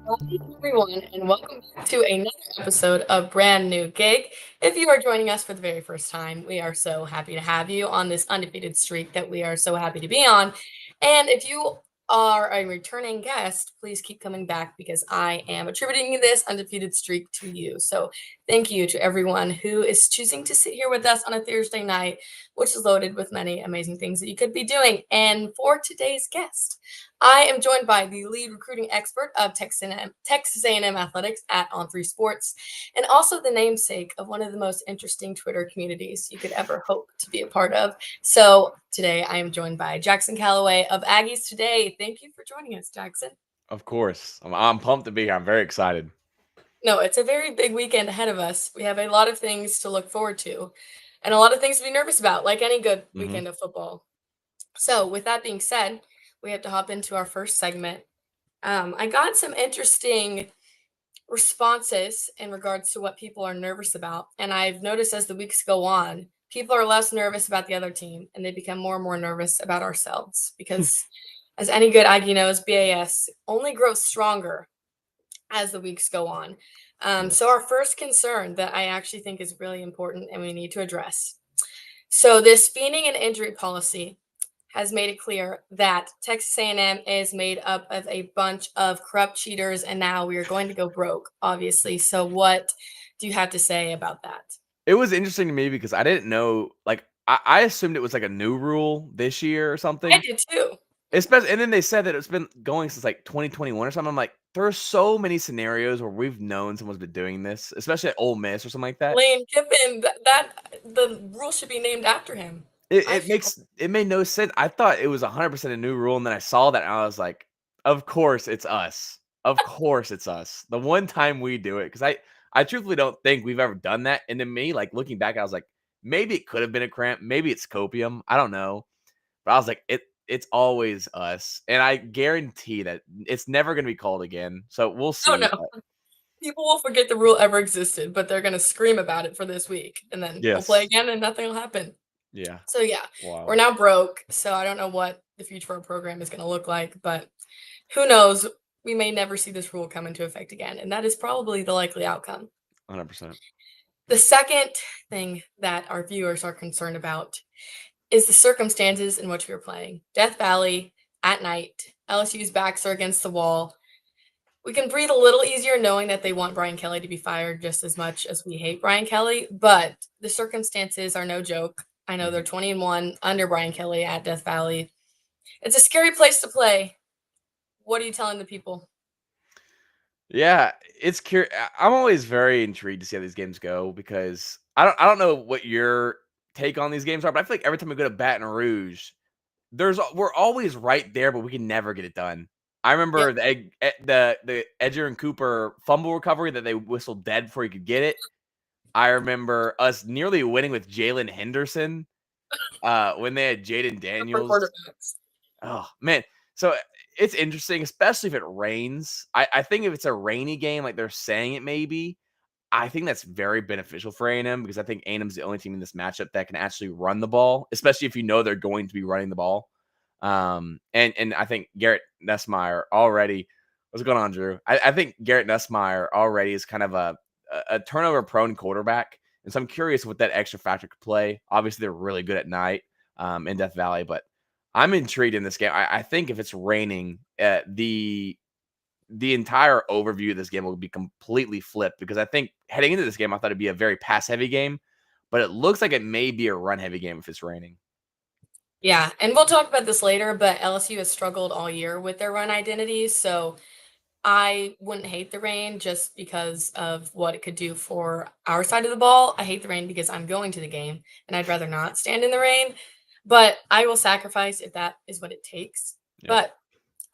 Welcome everyone, and welcome back to another episode of Brand New Gig. If you are joining us for the very first time, we are so happy to have you on this undefeated streak that we are so happy to be on. And if you are a returning guest, please keep coming back because I am attributing this undefeated streak to you. So thank you to everyone who is choosing to sit here with us on a Thursday night, which is loaded with many amazing things that you could be doing. And for today's guest, I am joined by the lead recruiting expert of Texas A&M Athletics at On3 Sports, and also the namesake of one of the most interesting Twitter communities you could ever hope to be a part of. So today I am joined by Jaxson Callaway of Aggies Today. Thank you for joining us, Jaxson. Of course. I'm pumped to be here. I'm very excited. No, it's a very big weekend ahead of us. We have a lot of things to look forward to and a lot of things to be nervous about, like any good hmm weekend of football. So, with that being said, we have to hop into our first segment. I got some interesting responses in regards to what people are nervous about. And I've noticed as the weeks go on, people are less nervous about the other team and they become more and more nervous about ourselves because, as any good Aggie knows, BAS only grows stronger as the weeks go on. So, Yes. our first concern that I actually think is really important and we need to address. So, this feeding and injury policy has made it clear that Texas A&M is made up of a bunch of corrupt cheaters, and now we are going to go broke, obviously. So, what do you have to say about that? It was interesting to me because I didn't know, like, I assumed it was like a new rule this year or I something. did too. Especially, and then they said that it's been going since like 2021 or something. I'm like, there are so many scenarios where we've known someone's been doing this, especially at Ole Miss or something like that. Lane Kiffin, that the rule should be named after him. It, I it feel. makes it made no sense. I thought it was 100% a new rule, and then I saw that and I was like, of course it's us. Of course it's us. The one time we do it, because I truthfully don't think we've ever done that. And to me, like looking back, I was like, maybe it could have been a cramp, maybe it's copium. I don't know. But I was like, it's always us. And I guarantee that it's never gonna be called again. So we'll Oh see. no, people will forget the rule ever existed, but they're gonna scream about it for this week, and then we'll play Yes. again, and nothing will happen. Yeah. So yeah, we're Wild. now broke. So I don't know what the future of our program is going to look like, but who knows? We may never see this rule come into effect again, and that is probably the likely outcome. 100%. The second thing that our viewers are concerned about is the circumstances in which we are playing. Death Valley at night, LSU's backs are against the wall. We can breathe a little easier knowing that they want Brian Kelly to be fired just as much as we hate Brian Kelly, but the circumstances are no joke. I know they're 20-1 under Brian Kelly at Death Valley. It's a scary place to play. What are you telling the people? Yeah, it's curious. I'm always very intrigued to see how these games go because I don't know what your take on these games are, but I feel like every time we go to Baton Rouge, we're always right there, but we can never get it done. I Yep. remember the Edger and Cooper fumble recovery that they whistled dead before he could get it. I remember us nearly winning with Jalen Henderson when they had Jaden For Daniels. quarterbacks. Oh man, so it's interesting, especially if it rains. I think if it's a rainy game, like they're saying it may be, I think that's very beneficial for A&M because I think A&M's the only team in this matchup that can actually run the ball, especially if you know they're going to be running the ball. And I think Garrett Nussmeier already. What's going on, Drew? I think Garrett Nussmeier already is kind of a turnover prone quarterback, and so I'm curious what that extra factor could play. Obviously, they're really good at night in Death Valley, but I'm intrigued in this game. I think if it's raining, the entire overview of this game will be completely flipped because I think heading into this game, I thought it'd be a very pass heavy game, but it looks like it may be a run heavy game if it's raining. Yeah, and we'll talk about this later, but LSU has struggled all year with their run identities, so I wouldn't hate the rain just because of what it could do for our side of the ball. I hate the rain because I'm going to the game and I'd rather not stand in the rain, but I will sacrifice if that is what it takes. Yep. But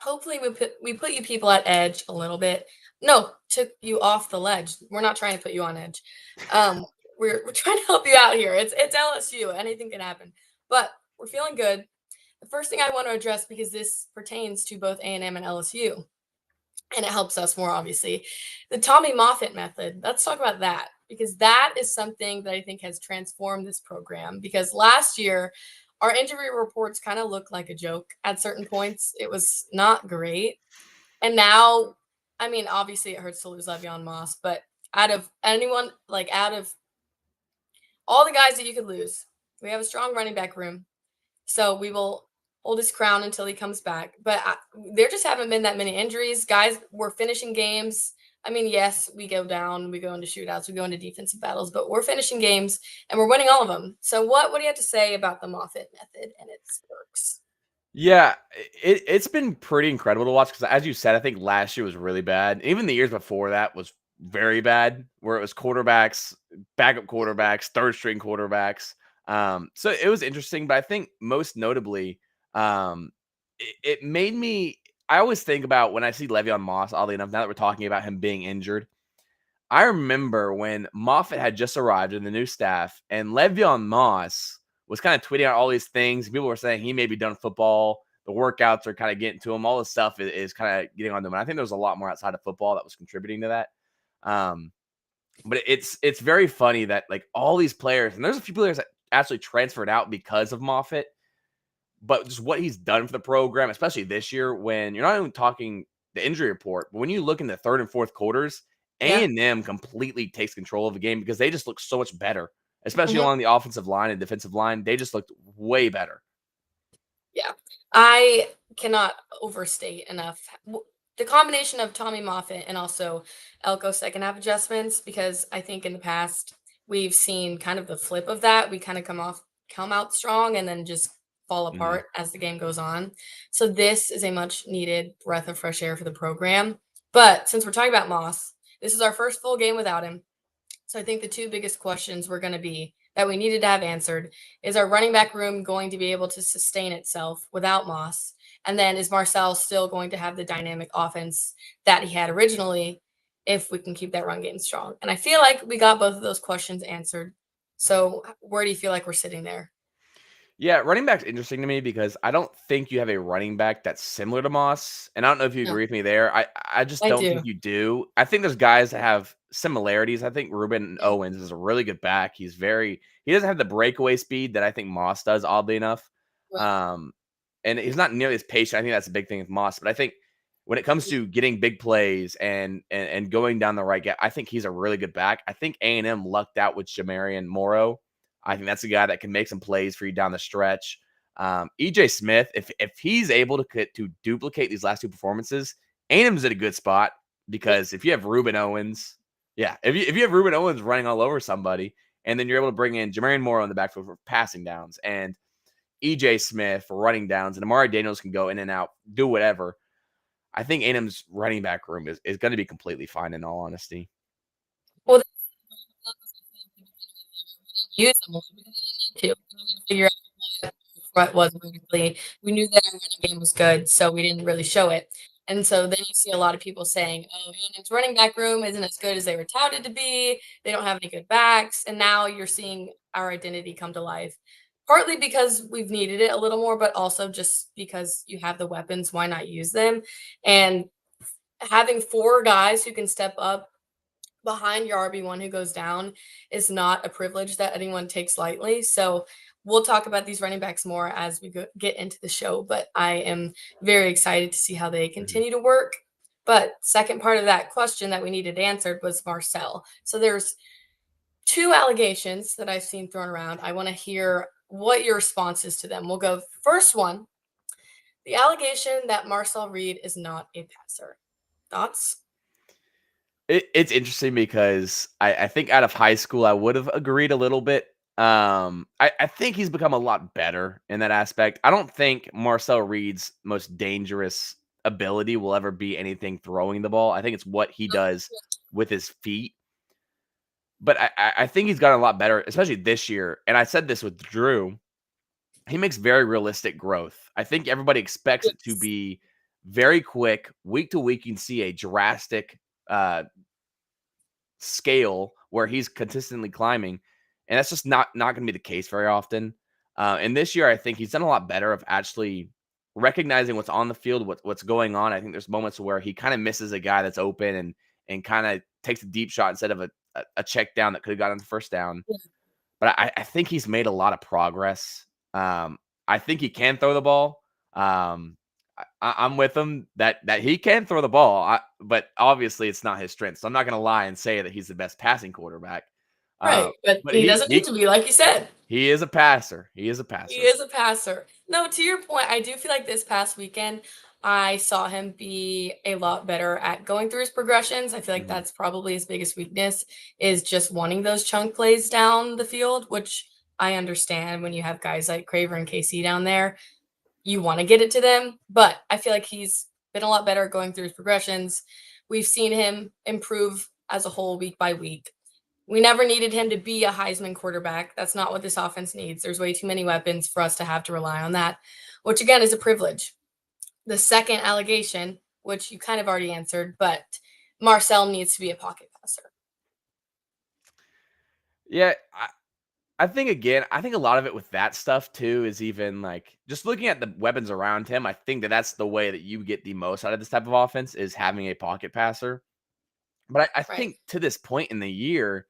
hopefully we put you people at edge a little bit. No, took you off the ledge. We're not trying to put you on edge. Um, we're trying to help you out here. It's LSU. Anything can happen. But we're feeling good. The the first thing I want to address, because this pertains to both A&M and LSU, and it helps us more obviously, the Tommy Moffitt method. Let's talk about that, because that is something that I think has transformed this program. Because last year, our injury reports kind of looked like a joke at certain points. It was not great. And now, I mean, obviously it hurts to lose Le'Veon Moss, but out of anyone, like out of all the guys that you could lose, we have a strong running back room. So we will hold his crown until he comes back. But there just haven't been that many injuries. Guys, we're finishing games. I mean, yes, we go down, we go into shootouts, we go into defensive battles, but we're finishing games and we're winning all of them. So what do you have to say about the Moffitt method and its perks? Yeah, it's been pretty incredible to watch because, as you said, I think last year was really bad. Even the years before that was very bad, where it was quarterbacks, backup quarterbacks, third string quarterbacks. So it was interesting, but I think most notably, it made me. I always think about when I see Le'Veon Moss. Oddly enough, now that we're talking about him being injured, I remember when Moffitt had just arrived in the new staff, and Le'Veon Moss was kind of tweeting out all these things. People were saying he may be done with football. The workouts are kind of getting to him. All this stuff is kind of getting on them. And I think there was a lot more outside of football that was contributing to that. But it's very funny that like all these players, and there's a few players that actually transferred out because of Moffitt, but just what he's done for the program, especially this year, when you're not even talking the injury report, but when you look in the third and fourth quarters, Yeah. A&M completely takes control of the game because they just look so much better, especially Mhm. along the offensive line and defensive line. They just looked way better. Yeah. I cannot overstate enough the combination of Tommy Moffitt and also Elko's second half adjustments, because I think in the past we've seen kind of the flip of that. We kind of come out strong and then just fall Mhm. apart as the game goes on. So this is a much needed breath of fresh air for the program. But since we're talking about Moss, this is our first full game without him. So I think the two biggest questions were going to be that we needed to have answered is our running back room going to be able to sustain itself without Moss? And then is Marcel still going to have the dynamic offense that he had originally if we can keep that run game strong? And I feel like we got both of those questions answered. So where do you feel like we're sitting there? Yeah, running back's interesting to me because I don't think you have a running back that's similar to Moss, and I don't know if you No, agree with me there. I just I don't do. think you do. I think there's guys that have similarities. I think Ruben Mm, Owens is a really good back. He doesn't have the breakaway speed that I think Moss does, oddly enough. right. Um, and he's not nearly as patient. I think that's a big thing with Moss. But I think when it comes to getting big plays and going down the right gap, I think he's a really good back. I think A&M lucked out with Jamarian Morrow. I think that's a guy that can make some plays for you down the stretch. EJ Smith, if he's able to duplicate these last two performances, A&M's in a good spot Yeah. because if you have Ruben Owens, yeah, if you have Ruben Owens running all over somebody, and then you're able to bring in Jamarian Morrow in the backfield for passing downs and EJ Smith for running downs, and Amari Daniels can go in and out, do whatever. I think A&M's running back room is going to be completely fine in all honesty. Well, use them more because we didn't need to. We needed to figure out what was vertically. We knew that our running game was good, so we didn't really show it. And so then you see a lot of people saying, "Oh, its running back room isn't as good as they were touted to be. They don't have any good backs." And now you're seeing our identity come to life, partly because we've needed it a little more, but also just because you have the weapons. Why not use them? And having four guys who can step up behind your RB1 who goes down is not a privilege that anyone takes lightly. So we'll talk about these running backs more as we get into the show, but I am very excited to see how they Mhm. continue to work. But second part of that question that we needed answered was Marcel. So there's two allegations that I've seen thrown around. I want to hear what your response is to them. We'll go first one, the allegation that Marcel Reed is not a passer. Thoughts? It's interesting because I think out of high school, I would have agreed a little bit. I think he's become a lot better in that aspect. I don't think Marcel Reed's most dangerous ability will ever be anything throwing the ball. I think it's what he does with his feet. But I think he's gotten a lot better, especially this year. And I said this with Drew. He makes very realistic growth. I think everybody expects it to Yes. be very quick. Week to week, you can see a drastic scale where he's consistently climbing, and that's just not going to be the case very often. And this year, I think he's done a lot better of actually recognizing what's on the field, what's going on. I think there's moments where he kind of misses a guy that's open and kind of takes a deep shot instead of a check down that could have gotten the first down. But I think he's made a lot of progress. I think he can throw the ball. I'm with him that he can throw the ball, but obviously it's not his strength. So I'm not going to lie and say that he's the best passing quarterback. Right, but But he doesn't need to be, like you said. he is a passer. He is a He passer. is a passer. No, to your point, I do feel like this past weekend, I saw him be a lot better at going through his progressions. I feel like Mhm. that's probably his biggest weakness is just wanting those chunk plays down the field, which I understand when you have guys like Craver and KC down there. You want to get it to them, but I feel like he's been a lot better at going through his progressions. We've seen him improve as a whole week by week. We never needed him to be a Heisman quarterback. That's not what this offense needs. There's way too many weapons for us to have to rely on that, which again is a privilege. The second allegation, which you kind of already answered, but Marcel needs to be a pocket passer. Yeah, I think again, I think a lot of it with that stuff too is even like just looking at the weapons around him. I think that that's the way that you get the most out of this type of offense is having a pocket passer. But I Right. think to this point in the year,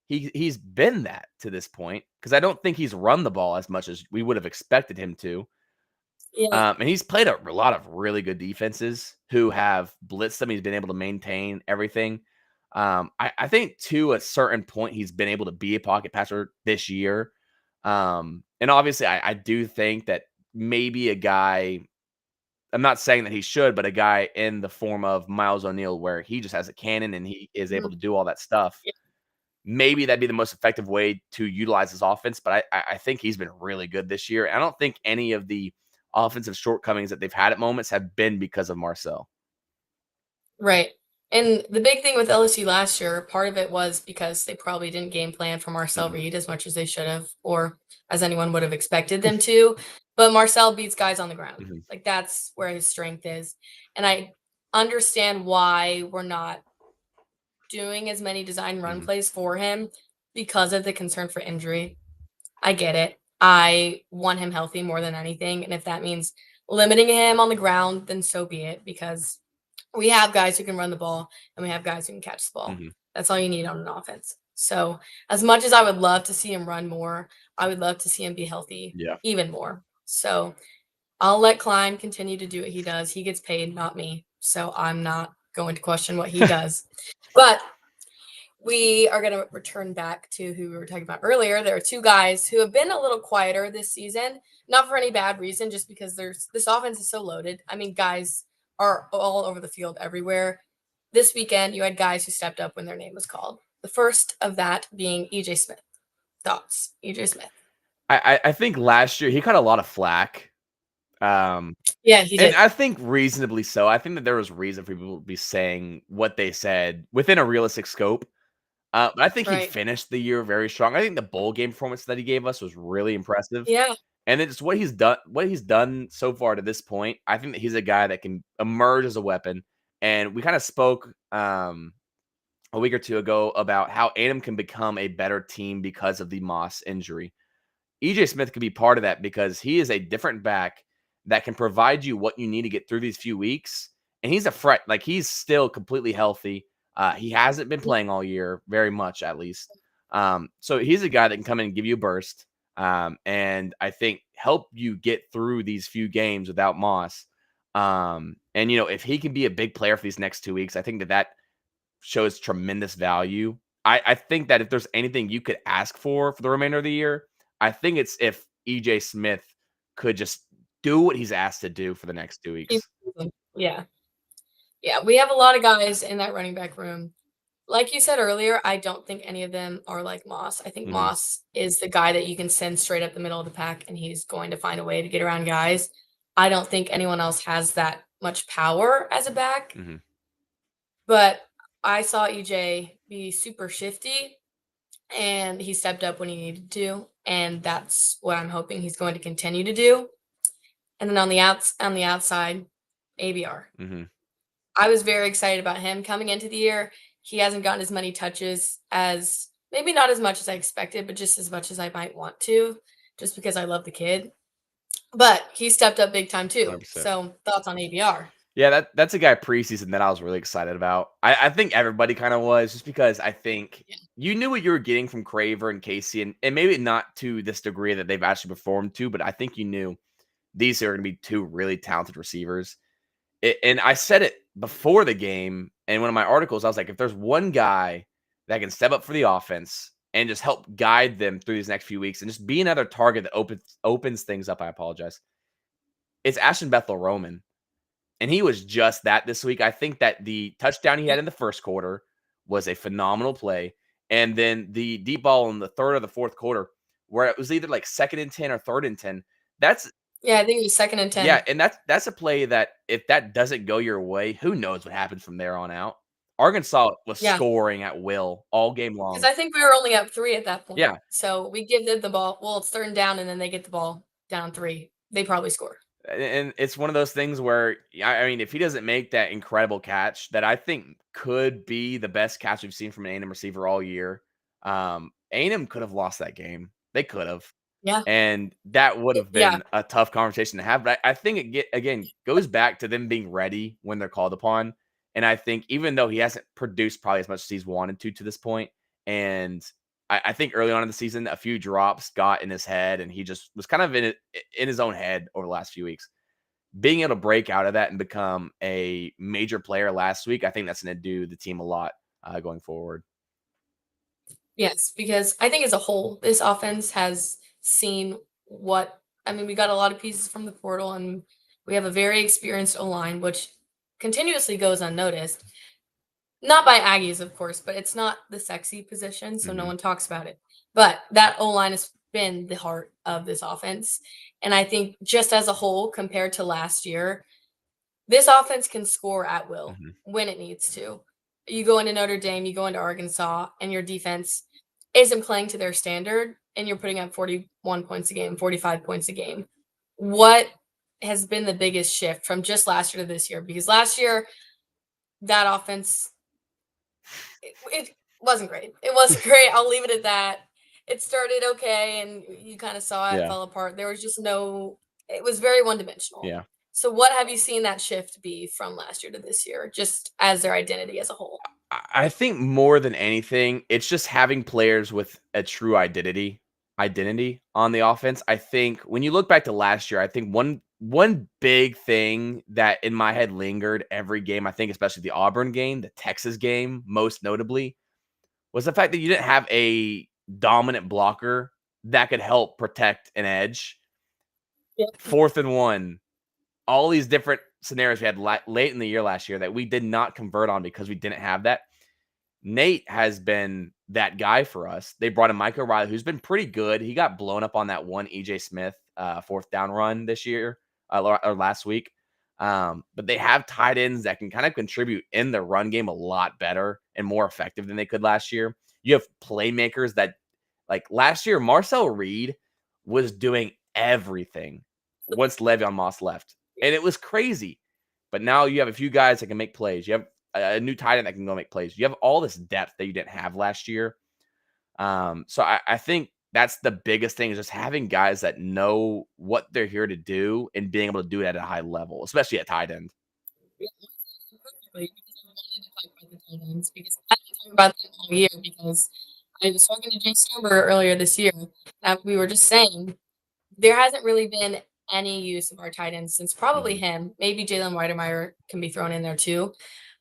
he's been that to this point because I don't think he's run the ball as much as we would have expected him to. Yeah. And he's played a lot of really good defenses who have blitzed him. He's been able to maintain everything. I think to a certain point, he's been able to be a pocket passer this year. And obviously, I do think that maybe a guy, I'm not saying that he should, but a guy in the form of Miles O'Neal, where he just has a cannon and he is able Mhm. to do all that stuff. Maybe that'd be the most effective way to utilize his offense. But I think he's been really good this year. I don't think any of the offensive shortcomings that they've had at moments have been because of Marcel. Right. And the big thing with LSU last year, part of it was because they probably didn't game plan for Marcel Mhm, Reed as much as they should have, or as anyone would have expected them to. But Marcel beats guys on the ground. mhm, Like that's where his strength is. And I understand why we're not doing as many design run mhm, plays for him because of the concern for injury. I get it. I want him healthy more than anything. And if that means limiting him on the ground, then so be it because we have guys who can run the ball and we have guys who can catch the ball. mhm. That's all you need on an offense. So, as much as I would love to see him run more, I would love to see him be healthy Yeah. even more. So, I'll let Klein continue to do what he does. He gets paid, not me. So, I'm not going to question what he does. But we are going to return back to who we were talking about earlier. There are two guys who have been a little quieter this season, not for any bad reason, just because there's this offense is so loaded. I mean, guys are all over the field everywhere. This weekend, you had guys who stepped up when their name was called. The first of that being EJ Smith. Thoughts, EJ Smith? I think last year he caught a lot of flack. Um, Yeah, he and did. I think reasonably so. I think that there was reason for people to be saying what they said within a realistic scope. But I think he Right. finished the year very strong. I think the bowl game performance that he gave us was really impressive. Yeah. And it's what he's done so far to this point. I think that he's a guy that can emerge as a weapon. And we kind of spoke a week or two ago about how Adam can become a better team because of the Moss injury. EJ Smith could be part of that because he is a different back that can provide you what you need to get through these few weeks. And he's a threat. Like he's still completely healthy. He hasn't been playing all year, very much at least. So he's a guy that can come in and give you a burst. And I think help you get through these few games without Moss. And if he can be a big player for these next 2 weeks, I think that shows tremendous value. I think that if there's anything you could ask for the remainder of the year, I think it's if EJ Smith could just do what he's asked to do for the next 2 weeks. Yeah. Yeah. We have a lot of guys in that running back room. Like you said earlier, I don't think any of them are like Moss. I think Mhm, Moss is the guy that you can send straight up the middle of the pack and he's going to find a way to get around guys. I don't think anyone else has that much power as a back, mhm. but I saw EJ be super shifty and he stepped up when he needed to, and that's what I'm hoping he's going to continue to do. And then on the outside, ABR. Mhm. I was very excited about him coming into the year. He hasn't gotten as many touches as maybe not as much as I expected, but just as much as I might want to. just because I love the kid. But he stepped up big time too. 100%. So thoughts on ABR? Yeah, that's a guy preseason that I was really excited about. I think everybody kind of was, just because I think Yeah. you knew what you were getting from Craver and Casey, and maybe not to this degree that they've actually performed to, but I think you knew these are going to be two really talented receivers. And I said it before the game in one of my articles. I was like, if there's one guy that can step up for the offense and just help guide them through these next few weeks and just be another target that opens things up, I apologize. It's Ashton Bethel Roman. And he was just that this week. I think that the touchdown he had in the first quarter was a phenomenal play. And then the deep ball in the third or the fourth quarter, where it was either like 2nd and 10 or 3rd and 10. That's Yeah, I think it was 2nd and yeah, 10. and that's a play that if that doesn't go your way, who knows what happens from there on out. Arkansas was Yeah. scoring at will all game Because long. I think we were only up 3 at that point. Yeah, So we give them the ball. Well, it's 3rd and down, and then they get the ball down 3. They probably score. and it's one of those things where I mean, if he doesn't make that incredible catch that I think could be the best catch we've seen from an A&M receiver all year, A&M could have lost that game. They could have. Yeah. And that would have Yeah. been a tough conversation to have. But I think again goes back to them being ready when they're called upon. And I think even though he hasn't produced probably as much as he's wanted to this point, and I think early on in the season, a few drops got in his head, and he just was kind of in his own head over the last few weeks. Being able to break out of that and become a major player last week, I think that's going to do the team a lot going forward. Yes, because I think as a whole, this offense has seen what I mean, we got a lot of pieces from the portal, and we have a very experienced O-line, which continuously goes unnoticed. Not by Aggies, of course, but it's not the sexy position, so no Mhm. one talks about it. But that O-line has been the heart of this offense. And I think just as a whole, compared to last year, this offense can score at will Mhm. when it needs to. You go into Notre Dame, you go into Arkansas, and your defense isn't playing to their standard, and you're putting up 41 points a game, 45 points a game. What has been the biggest shift from just last year to this year? Because last year, that offense, it wasn't great. It wasn't great. I'll leave it at that. It started okay, and you kind of saw it Yeah. fell apart. There was just no, it was very one dimensional. Yeah. So, what have you seen that shift be from last year to this year, just as their identity as a whole? I think more than anything, it's just having players with a true identity on the offense. I think when you look back to last year, I think one big thing that in my head lingered every game, I think especially the Auburn game, the Texas game, most notably, was the fact that you didn't have a dominant blocker that could help protect an edge. Yeah. 4th and 1, all these different scenarios we had late in the year last year that we did not convert on because we didn't have that. Nate has been that guy for us. They brought in Mike O'Reilly, who's been pretty good. He got blown up on that one EJ Smith 4th down run this year or last week. But they have tight ends that can kind of contribute in the run game a lot better and more effective than they could last year. You have playmakers that, like last year, Marcel Reed was doing everything once Le'Veon Moss left, and it was crazy. But now you have a few guys that can make plays. You have a new tight end that can go make plays. You have all this depth that you didn't have last year. So I think that's the biggest thing is just having guys that know what they're here to do and being able to do it at a high level, especially at tight end. Yeah, perfectly, because I wanted to talk about the tight ends because I've been talking about them all year because I was talking to Jay Stober earlier this year that we were just saying there hasn't really been any use of our tight ends since probably Mhm. him. Maybe Jalen Weidemeyer can be thrown in there too.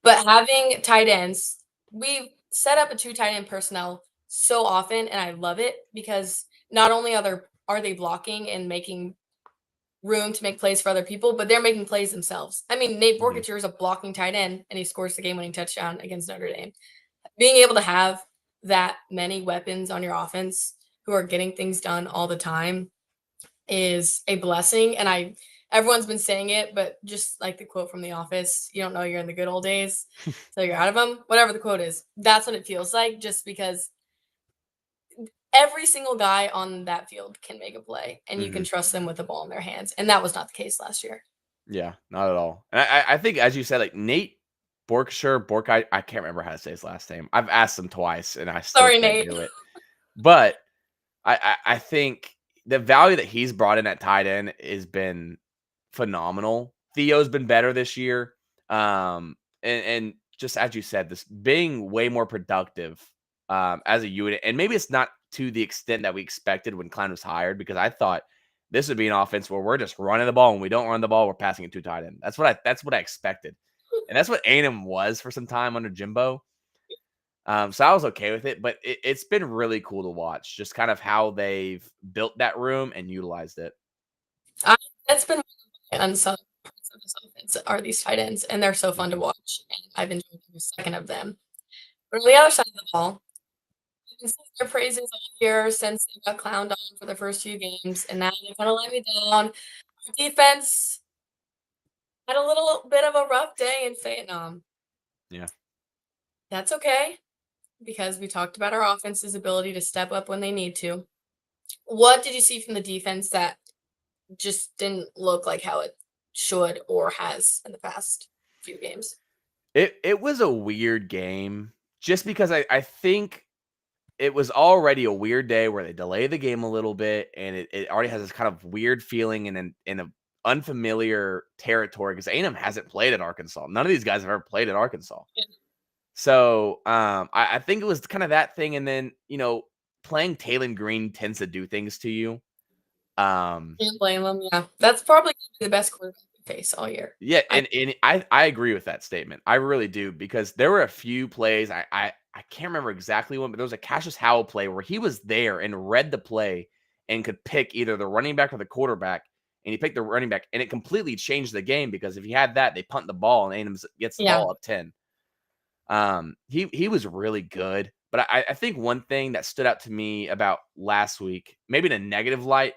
But having tight ends, we've set up a two tight end personnel so often, and I love it because not only are they blocking and making room to make plays for other people, but they're making plays themselves. I mean, Nate Mhm. Borkature is a blocking tight end, and he scores the game-winning touchdown against Notre Dame. Being able to have that many weapons on your offense who are getting things done all the time is a blessing. And everyone's been saying it, but just like the quote from The Office, you don't know you're in the good old days till you're out of them. Whatever the quote is, that's what it feels like. Just because every single guy on that field can make a play, and you can Mhm. trust them with the ball in their hands, and that was not the case last year. Yeah, not at all. And I think as you said, like Nate I can't remember how to say his last name. I've asked him twice and I still Sorry, can't Nate. do it. But I think the value that he's brought in at tight end has been phenomenal. Theo's been better this year. And just as you said, this being way more productive as a unit. And maybe it's not to the extent that we expected when Klein was hired, because I thought this would be an offense where we're just running the ball. When we don't run the ball, we're passing it to tight end. That's what I expected. And that's what A&M was for some time under Jimbo. So I was okay with it, but it's been really cool to watch just kind of how they've built that room and utilized it. I That's been one of my unsung parts of this offense are these tight ends, and they're so fun to Mhm. watch, and I've enjoyed every second of them. But on the other side of the ball, I've been singing their praises all year since they got clowned on for the first few games, and now they kinda let me down. Our defense had a little bit of a rough day in Fayetteville. Yeah. That's okay, because we talked about our offense's ability to step up when they need to. What did you see from the defense that just didn't look like how it should or has in the past few games? It was a weird game just because I think it was already a weird day where they delay the game a little bit, and it already has this kind of weird feeling in a unfamiliar territory because A&M hasn't played at Arkansas. None of these guys have ever played at Arkansas. Yeah. So I think it was kind of that thing. And then, playing Taylon Green tends to do things to you. Um, Can't blame them. Yeah, that's probably gonna be the best quarterback we face all year. Yeah, I and I agree with that statement. I really do, because there were a few plays. I can't remember exactly one, but there was a Cassius Howell play where he was there and read the play and could pick either the running back or the quarterback, and he picked the running back, and it completely changed the game because if he had that, they punt the ball and A&M gets the Yeah, ball up 10. He was really good, but I think one thing that stood out to me about last week, maybe in a negative light,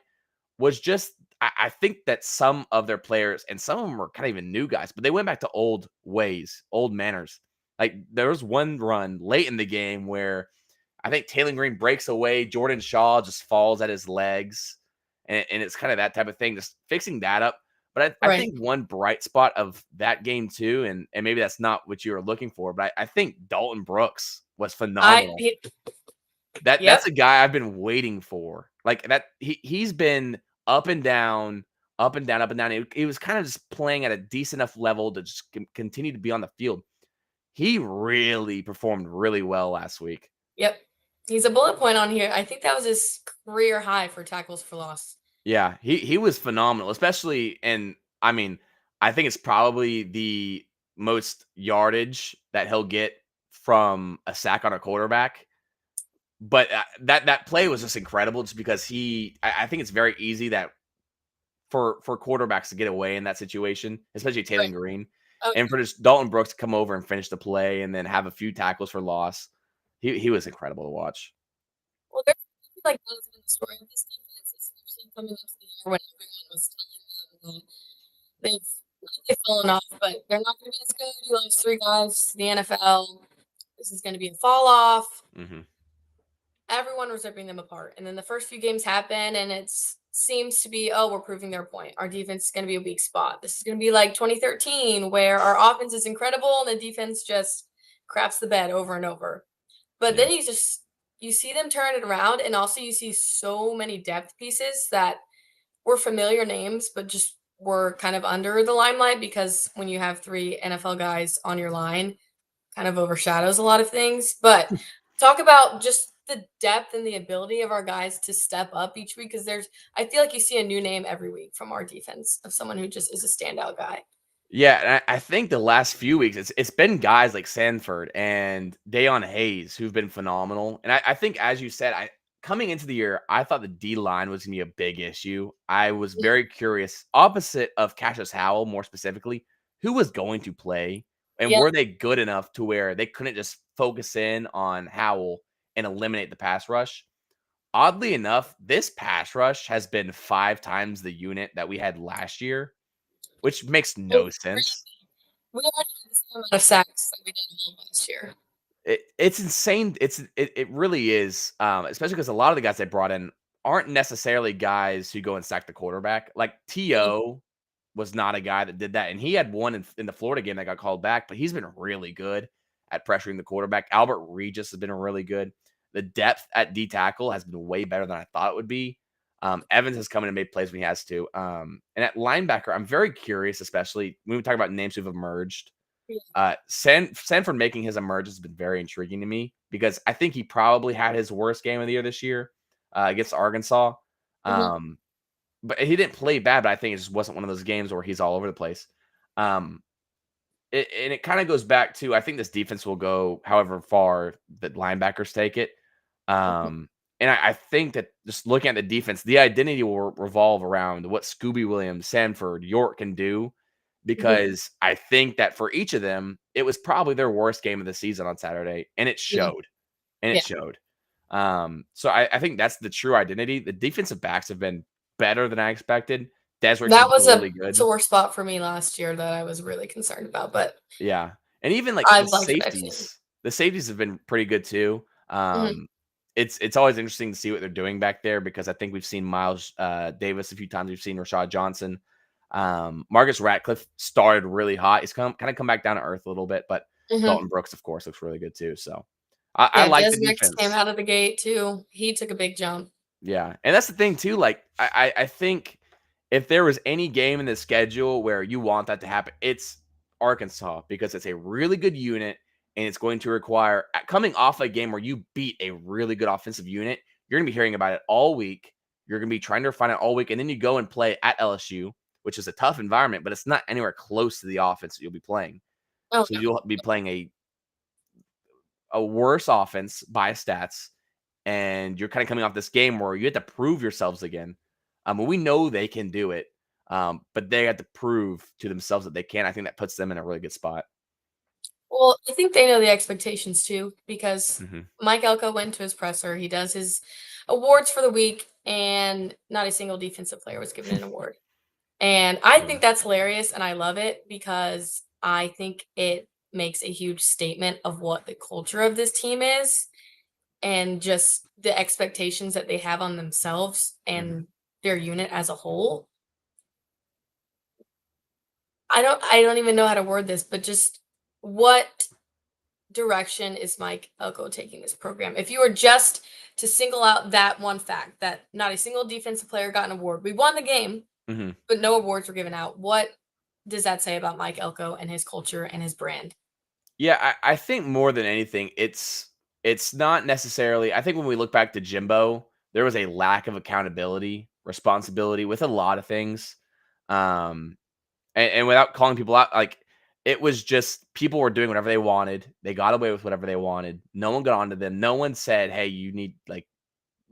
was just I think that some of their players, and some of them were kind of even new guys, but they went back to old ways, old manners. Like there was one run late in the game where I think Taylor Green breaks away, Jordan Shaw just falls at his legs, and it's kind of that type of thing, just fixing that up. But I right. think one bright spot of that game too, and maybe that's not what you were looking for, but I think Dalton Brooks was I phenomenal. he That's Yep, a guy I've been waiting for. Like that he's been up and down, up and down, up and down. He was kind of just playing at a decent enough level to just continue to be on the field. He really performed really well last week. yep. He's a bullet point on here. I think that was his career high for tackles for loss. Yeah, he was phenomenal, especially, and I mean, I think it's probably the most yardage that he'll get from a sack on a quarterback. But that play was just incredible, just because I think it's very easy that for quarterbacks to get away in that situation, especially Taylor Right. Green, Oh, and for just Dalton Brooks to come over and finish the play and then have a few tackles for loss. He was incredible to watch. well, there's like that has been the story of this defense, especially coming into the year when everyone was telling them that they've fallen off, but they're not going to be as good. You lost three guys to the NFL. This is going to be a fall off. Mhm. Everyone was ripping them apart. And then the first few games happen, and it seems to be, oh, we're proving their point. Our defense is going to be a weak spot. This is going to be like 2013, where our offense is incredible and the defense just craps the bed over and over. But Yeah. then you see them turn it around, and also you see so many depth pieces that were familiar names, but just were kind of under the limelight because when you have three NFL guys on your line, kind of overshadows a lot of things. But talk about just the depth and the ability of our guys to step up each week, because I feel like you see a new name every week from our defense of someone who just is a standout guy. Yeah, and I think the last few weeks it's been guys like Sanford and Dayon Hayes who've been phenomenal. And I think, as you said, I coming into the year, I thought the D line was gonna be a big issue. I was very curious, opposite of Cassius Howell, more specifically, who was going to play, and Yeah, were they good enough to where they couldn't just focus in on Howell and eliminate the pass rush. Oddly enough, this pass rush has been 5 times the unit that we had last year, which makes it's no crazy. sense. We already had the same amount of sacks that we did last year. It's insane. It really is, especially because a lot of the guys they brought in aren't necessarily guys who go and sack the quarterback. Like Mhm. T.O. was not a guy that did that, and he had one in the Florida game that got called back, but he's been really good at pressuring the quarterback. Albert Regis has been really good. The depth at D tackle has been way better than I thought it would be. Evans has come in and made plays when he has to. And at linebacker, I'm very curious, especially when we talk about names who've emerged. Sanford making his emergence has been very intriguing to me because I think he probably had his worst game of the year this year against Arkansas. Mhm. But he didn't play bad, but I think it just wasn't one of those games where he's all over the place. Um, and it kind of goes back to I think this defense will go however far the linebackers take it. Mhm. Um, and I think that just looking at the defense, the identity will revolve around what Scooby Williams, Sanford, York can do. Mhm. Because I think that for each of them, it was probably their worst game of the season on Saturday, and it Yeah. showed. And it Yeah. showed. So I think that's the true identity. The defensive backs have been better than I expected. Desrick's has That been was a really good. sore spot for me last year that I was really concerned about, but Yeah, and even, like, I the liked what I've seen. safeties have been pretty good too. Mhm. It's always interesting to see what they're doing back there because I think we've seen Miles, Davis a few times, we've seen Rashad Johnson. Marcus Ratcliffe started really hot. He's kinda come back down to earth a little bit, but Mhm. Dalton Brooks, of course, looks really good too, so I Yeah, like the Desmond came defense. out of the gate too. He took a big jump. Yeah, and that's the thing too, like, I think if there was any game in the schedule where you want that to happen, it's Arkansas because it's a really good unit, and it's going to require coming off a game where you beat a really good offensive unit, you're gonna be hearing about it all week. You're gonna be trying to refine it all week, and then you go and play at LSU, which is a tough environment, but it's not anywhere close to the offense that you'll be playing. Oh, So no. you'll be playing a worse offense by stats, and you're kind of coming off this game where you have to prove yourselves again. We know they can do it, but they have to prove to themselves that they can. I think that puts them in a really good spot. Well, I think they know the expectations too because Hmm. Mike Elko went to his presser. He does his awards for the week, and not a single defensive player was given an award. And I Yeah. think that's hilarious, and I love it because I think it makes a huge statement of what the culture of this team is and just the expectations that they have on themselves Hmm. and their unit as a whole. I don't even know how to word this, but just what direction is Mike Elko taking this program? If you were just to single out that one fact that not a single defensive player got an award, we won the game, Hmm. but no awards were given out. What does that say about Mike Elko and his culture and his brand? Yeah, I think more than anything, it's not necessarily. I think when we look back to Jimbo, there was a lack of accountability, responsibility with a lot of things. Um, and without calling people out, like, it was just people were doing whatever they wanted. They got away with whatever they wanted. No one got onto them. No one said, "Hey, you need, like,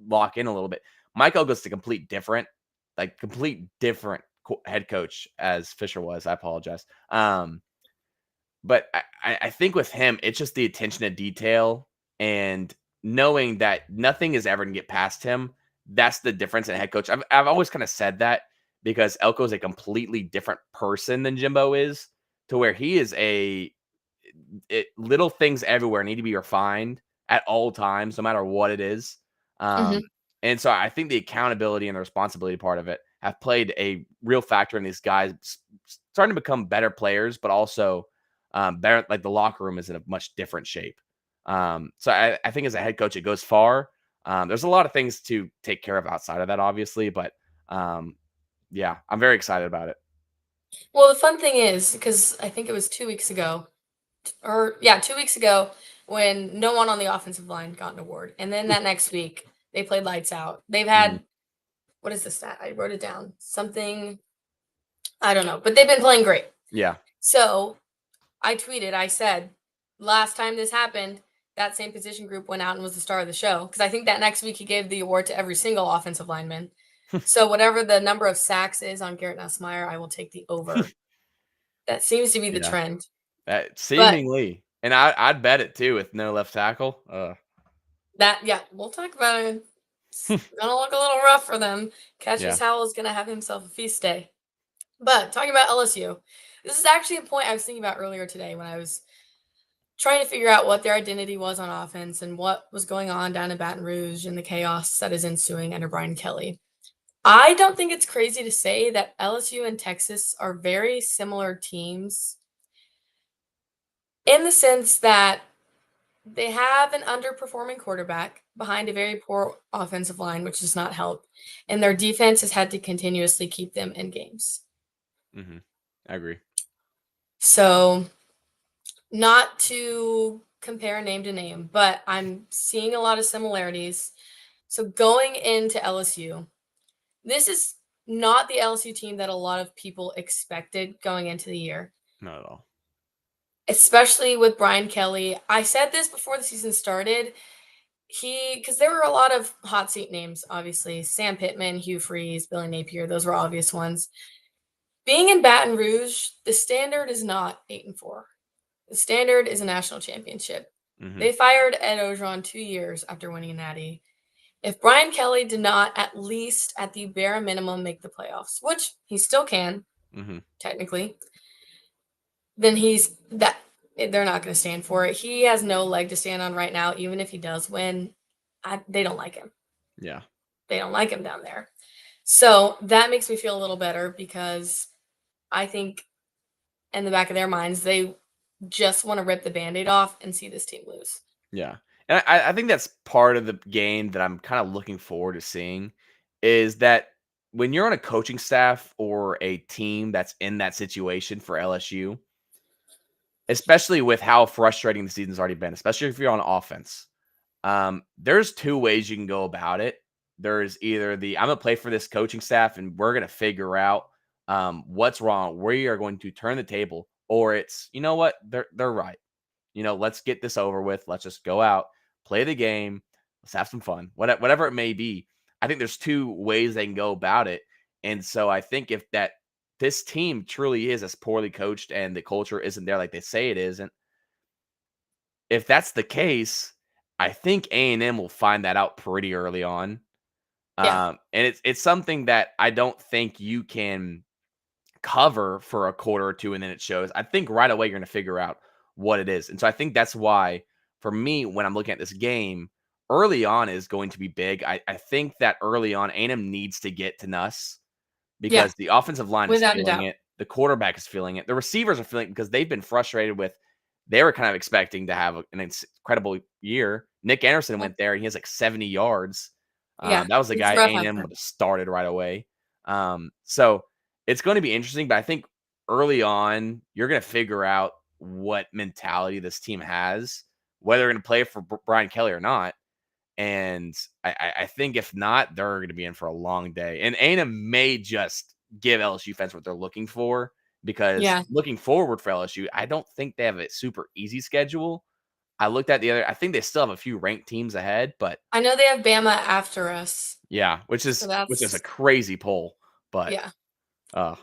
lock in a little bit." Michael goes to complete different head coach as Fisher was. I apologize. But I think with him, it's just the attention to detail and knowing that nothing is ever gonna get past him. That's the difference in a head coach. I've always kind of said that because Elko is a completely different person than Jimbo is, to where he is little things everywhere need to be refined at all times, no matter what it is. Mhm, And so I think the accountability and the responsibility part of it have played a real factor in these guys starting to become better players, but also better. Like, the locker room is in a much different shape. So I think as a head coach, it goes far. There's a lot of things to take care of outside of that, obviously, but um, yeah, I'm very excited about it. well, the fun thing is, because I think it was 2 weeks ago, or yeah, 2 weeks ago when no one on the offensive line got an award, and then that next week, they played lights out. They've Mhm. had what is the stat? I wrote it down. Something I don't know, but they've been playing great. Yeah. So, I tweeted, I said, "Last time this happened, that same position group went out and was the star of the show." Because I think that next week he gave the award to every single offensive lineman. So whatever the number of sacks is on Garrett Nussmeier, I will take the over. That seems to be the Yeah. trend. But Seemingly, and I'd bet it too with no left tackle. that yeah, we'll talk about it. It's gonna look a little rough for them. Yeah. Cassius Howell is gonna have himself a feast day. But talking about LSU, this is actually a point I was thinking about earlier today when I was trying to figure out what their identity was on offense and what was going on down in Baton Rouge and the chaos that is ensuing under Brian Kelly. I don't think it's crazy to say that LSU and Texas are very similar teams in the sense that they have an underperforming quarterback. behind a very poor offensive line, which does not help. And their defense has had to continuously keep them in games. Mm-hmm. I agree. So, not to compare name to name, but I'm seeing a lot of similarities. So, going into LSU, this is not the LSU team that a lot of people expected going into the year, Not at all. especially with Brian Kelly. I said this before the season started. Because there were a lot of hot seat names, obviously. Sam Pittman, Hugh Freeze, Billy Napier, those were obvious ones. Being in Baton Rouge, the standard is not 8-4. The standard is a national championship. Mm-hmm. They fired Ed Ogeron 2 years after winning a natty. If Brian Kelly did not at least at the bare minimum make the playoffs, which he still can, technically, then they're not going to stand for it. He has no leg to stand on right now, even if he does win. They don't like him. Yeah. They don't like him down there. So that makes me feel a little better because I think in the back of their minds, they just want to rip the Band-Aid off and see this team lose. Yeah. And I think that's part of the game that I'm kind of looking forward to seeing is that when you're on a coaching staff or a team that's in that situation for LSU, especially with how frustrating the season's already been, especially if you're on offense, there's two ways you can go about it. There's either I'm going to play for this coaching staff and we're going to figure out what's wrong. We are going to turn the table, or it's, you know what, they're right. Let's get this over with. Let's just go out, play the game. Let's have some fun. Whatever it may be. I think there's two ways they can go about it. And so I think if this team truly is as poorly coached and the culture isn't there like they say it isn't, if that's the case, I think A&M will find that out pretty early on. Yeah. And it's something that I don't think you can cover for a quarter or two and then it shows. I think right away you're going to figure out what it is. And so I think that's why, for me, when I'm looking at this game, early on is going to be big. I think that early on, A&M needs to get to Nuss Yeah. because the offensive line is Without a feeling doubt. it. The quarterback is feeling it. The receivers are feeling it because they've been frustrated with. They were kind of expecting to have an incredible year. Nick Anderson went there and he has like 70 yards. Yeah. That was the It's guy rough out A&M there. would have started right away. So it's going to be interesting, but I think early on you're going to figure out what mentality this team has, whether they're going to play for Brian Kelly or not. And I think if not, they're going to be in for a long day. And A&M may just give LSU fans what they're looking for because Yeah. looking forward for LSU, I don't think they have a super easy schedule. I looked at I think they still have a few ranked teams ahead, but I know they have Bama after us. yeah, which So is a that's crazy poll, but yeah. uh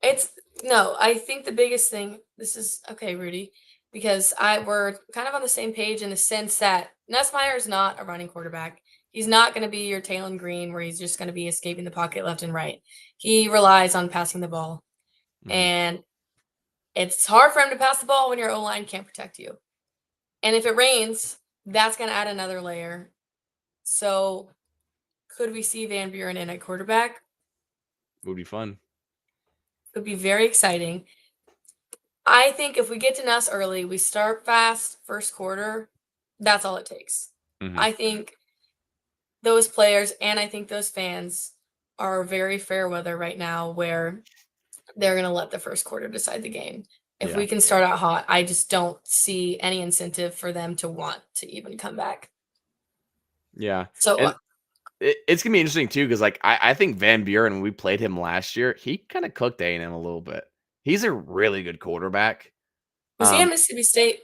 I think the biggest thing, this is okay, Rudy, because we're kind of on the same page in the sense that Nussmeier is not a running quarterback. He's not going to be your Taylon Green where he's just going to be escaping the pocket left and right. He relies on passing the ball. mhm, And it's hard for him to pass the ball when your O-line can't protect you. And if it rains, that's going to add another layer. So could we see Van Buren in at quarterback? would be fun. It would be very exciting. I think if we get to Nuss early, we start fast first quarter, that's all it takes. Mhm. I think those players and I think those fans are very fair weather right now where they're going to let the first quarter decide the game. If Yeah. we can start out hot, I just don't see any incentive for them to want to even come back. Yeah. So And it's gonna be interesting too, because like I think Van Buren, when we played him last year, he kind of cooked A&M a little bit. He's a really good quarterback. was he at Mississippi State?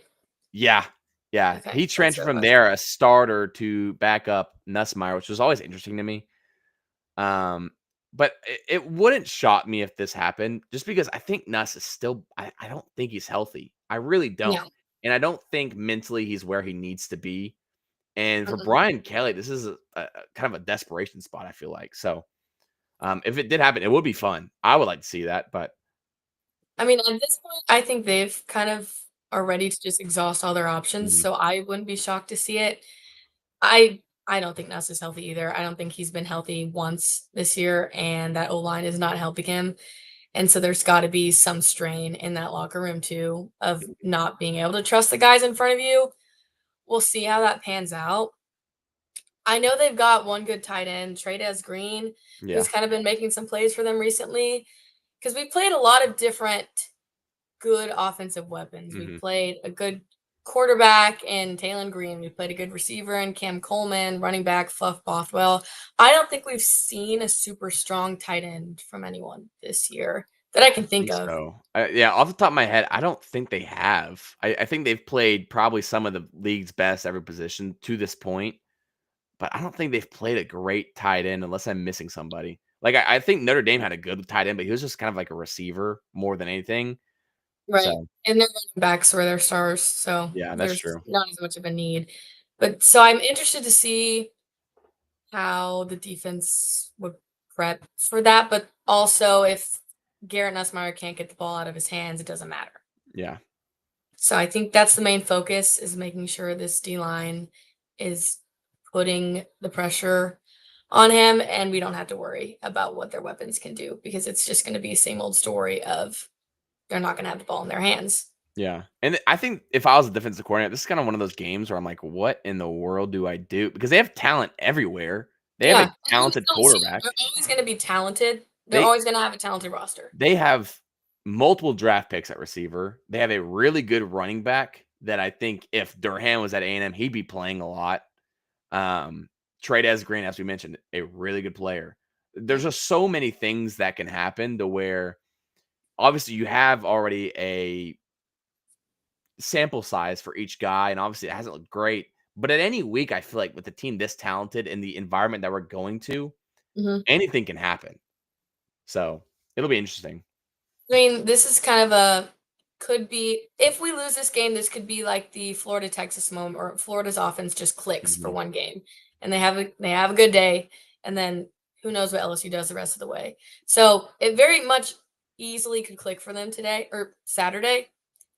Yeah, yeah. Okay, He that's transferred what it from was. there, a starter to back up Nussmeier, which was always interesting to me. But it wouldn't shock me if this happened, just because I think Nuss is still. I don't think he's healthy. I really don't, No. and I don't think mentally he's where he needs to be. And for Mm-mm. Brian Kelly, this is a kind of a desperation spot, I feel like. So, if it did happen, it would be fun. I would like to see that, but I mean, at this point, I think they've kind of are ready to just exhaust all their options, mhm, so I wouldn't be shocked to see it. I don't think Nuss is healthy either. I don't think he's been healthy once this year, and that O-line is not helping him. And so there's got to be some strain in that locker room too of not being able to trust the guys in front of you. We'll see how that pans out. I know they've got one good tight end, Trades Green, who's Yeah. kind of been making some plays for them recently. Because we played a lot of different good offensive weapons. We Mhm. played a good quarterback in Taylon Green. We played a good receiver in Cam Coleman, running back Fluff Bothwell. I don't think we've seen a super strong tight end from anyone this year that I can think Think of. so. Yeah, off the top of my head, I don't think they have. I think they've played probably some of the league's best every position to this point, but I don't think they've played a great tight end unless I'm missing somebody. Like, I think Notre Dame had a good tight end, but he was just kind of like a receiver more than anything. Right. So, And their running backs were their stars, so yeah, that's there's true. not as much of a need. But so I'm interested to see how the defense would prep for that, but also if Garrett Nussmeier can't get the ball out of his hands, it doesn't matter. Yeah. So I think that's the main focus is making sure this D line is putting the pressure on him and we don't have to worry about what their weapons can do because it's just going to be the same old story of they're not going to have the ball in their hands. Yeah, and I think if I was a defensive coordinator, this is kind of one of those games where I'm like, "What in the world do I do?" Because they have talent everywhere. They have Yeah, a and that's talented LSU. quarterback. They're always going to be talented. They're They always going to have a talented roster. they have multiple draft picks at receiver. They have a really good running back that I think if Durham was at A&M, he'd be playing a lot. Trades Green, as we mentioned, a really good player. There's Yeah. just so many things that can happen to where obviously you have already a sample size for each guy, and obviously it hasn't looked great. But at any week, I feel like with the team this talented and the environment that we're going to, Mhm. anything can happen. So it'll be interesting. I mean, this is kind of a could be if we lose this game, this could be like the Florida Texas moment or Florida's offense just clicks for Mhm. one game and they have a good day and then who knows what LSU does the rest of the way. So it very much easily could click for them today or Saturday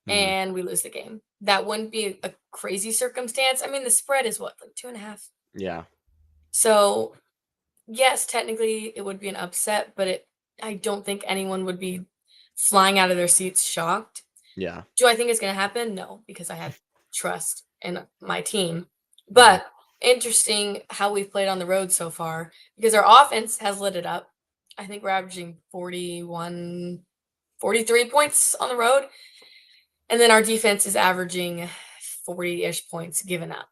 Mhm. and we lose the game. That wouldn't be a crazy circumstance. I mean, the spread is what, like 2.5. Yeah. So yes, technically it would be an upset, but I don't think anyone would be flying out of their seats shocked. Yeah. Do I think it's gonna happen? No, because I have trust in my team. Mhm. But interesting how we've played on the road so far because our offense has lit it up. I think we're averaging 41, 43 points on the road, and then our defense is averaging 40-ish points given up.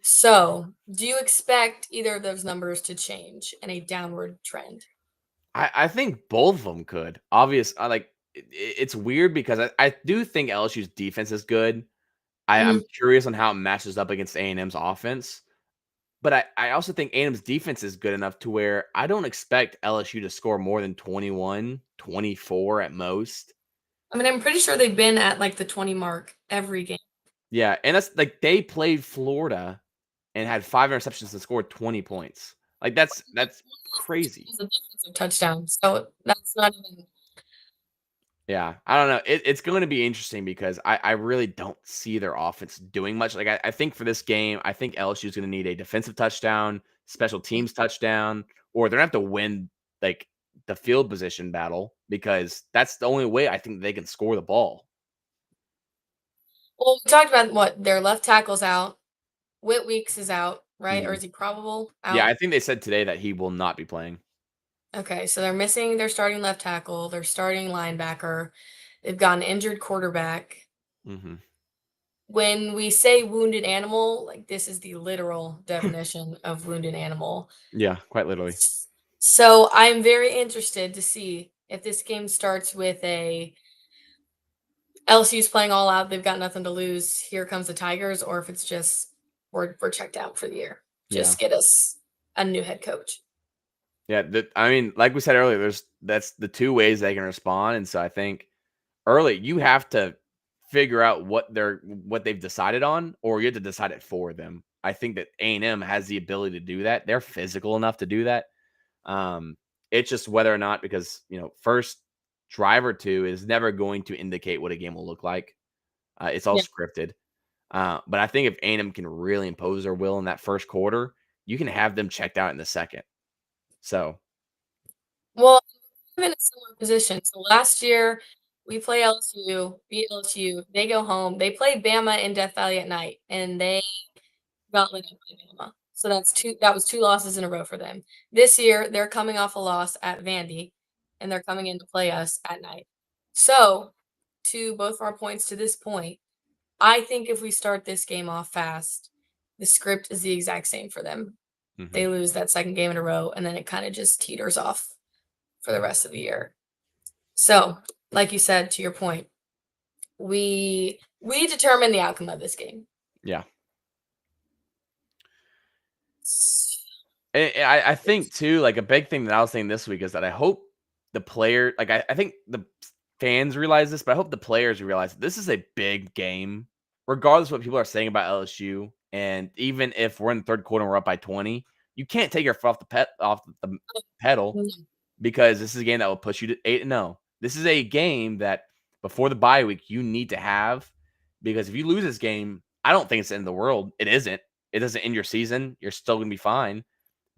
So, do you expect either of those numbers to change in a downward trend? I think both of them could. I like it's weird because I do think LSU's defense is good. I'm Mhm. curious on how it matches up against A&M's offense. But I also think A&M's defense is good enough to where I don't expect LSU to score more than 21, 24 at most. I mean, I'm pretty sure they've been at like the 20 mark every game. Yeah, and that's like they played Florida and had 5 interceptions and scored 20 points. Like that's crazy. It's a defensive touchdown, so that's not even. Yeah, I don't know. It's going to be interesting because I really don't see their offense doing much. Like I think for this game, I think LSU is going to need a defensive touchdown, special teams touchdown, or they're going to have to win like the field position battle because that's the only way I think they can score the ball. Well, we talked about what their left tackle's out. Whit Weeks is out, right? Or Mhm. is he probable Yeah, out? I think they said today that he will not be playing. Okay, so they're missing their starting left tackle, their starting linebacker. They've got an injured quarterback. Hmm. When we say wounded animal, like this is the literal definition of wounded animal. Yeah, quite literally. So I'm very interested to see if this game starts with a LSU's playing all out, they've got nothing to lose. Here comes the Tigers, or if it's just we're checked out for the year. Yeah. Just get us a new head coach. Yeah, I mean, like we said earlier, that's the two ways they can respond, and so I think early you have to figure out what they've decided on, or you have to decide it for them. I think that A&M has the ability to do that. They're physical enough to do that. Um, it's just whether or not because first drive or two is never going to indicate what a game will look like. It's all Yeah. scripted. But I think if A&M can really impose their will in that first quarter, you can have them checked out in the second. So Well, I'm in a similar position. So last year we play LSU, beat LSU. They go home. They play Bama in Death Valley at night, and they got lit up by Bama. So that was 2 losses in a row for them. This year, they're coming off a loss at Vandy, and they're coming in to play us at night. So, to both of our points to this point, I think if we start this game off fast, the script is the exact same for them. Mhm. They lose that second game in a row, and then it kinda just teeters off for the rest of the year. So, like you said, to your point, we determine the outcome of this game. Yeah. S I think too, like a big thing that I was saying this week is that I hope the player, like I think the fans realize this, but I hope the players realize that this is a big game, regardless of what people are saying about LSU. And even if we're in the third quarter and we're up by 20, you can't take your foot off the pedal Mm, because this is a game that will push you to 8-0. This is a game that before the bye week you need to have, because if you lose this game, I don't think it's the end of the world. It isn't. It doesn't end your season. You're still going to be fine,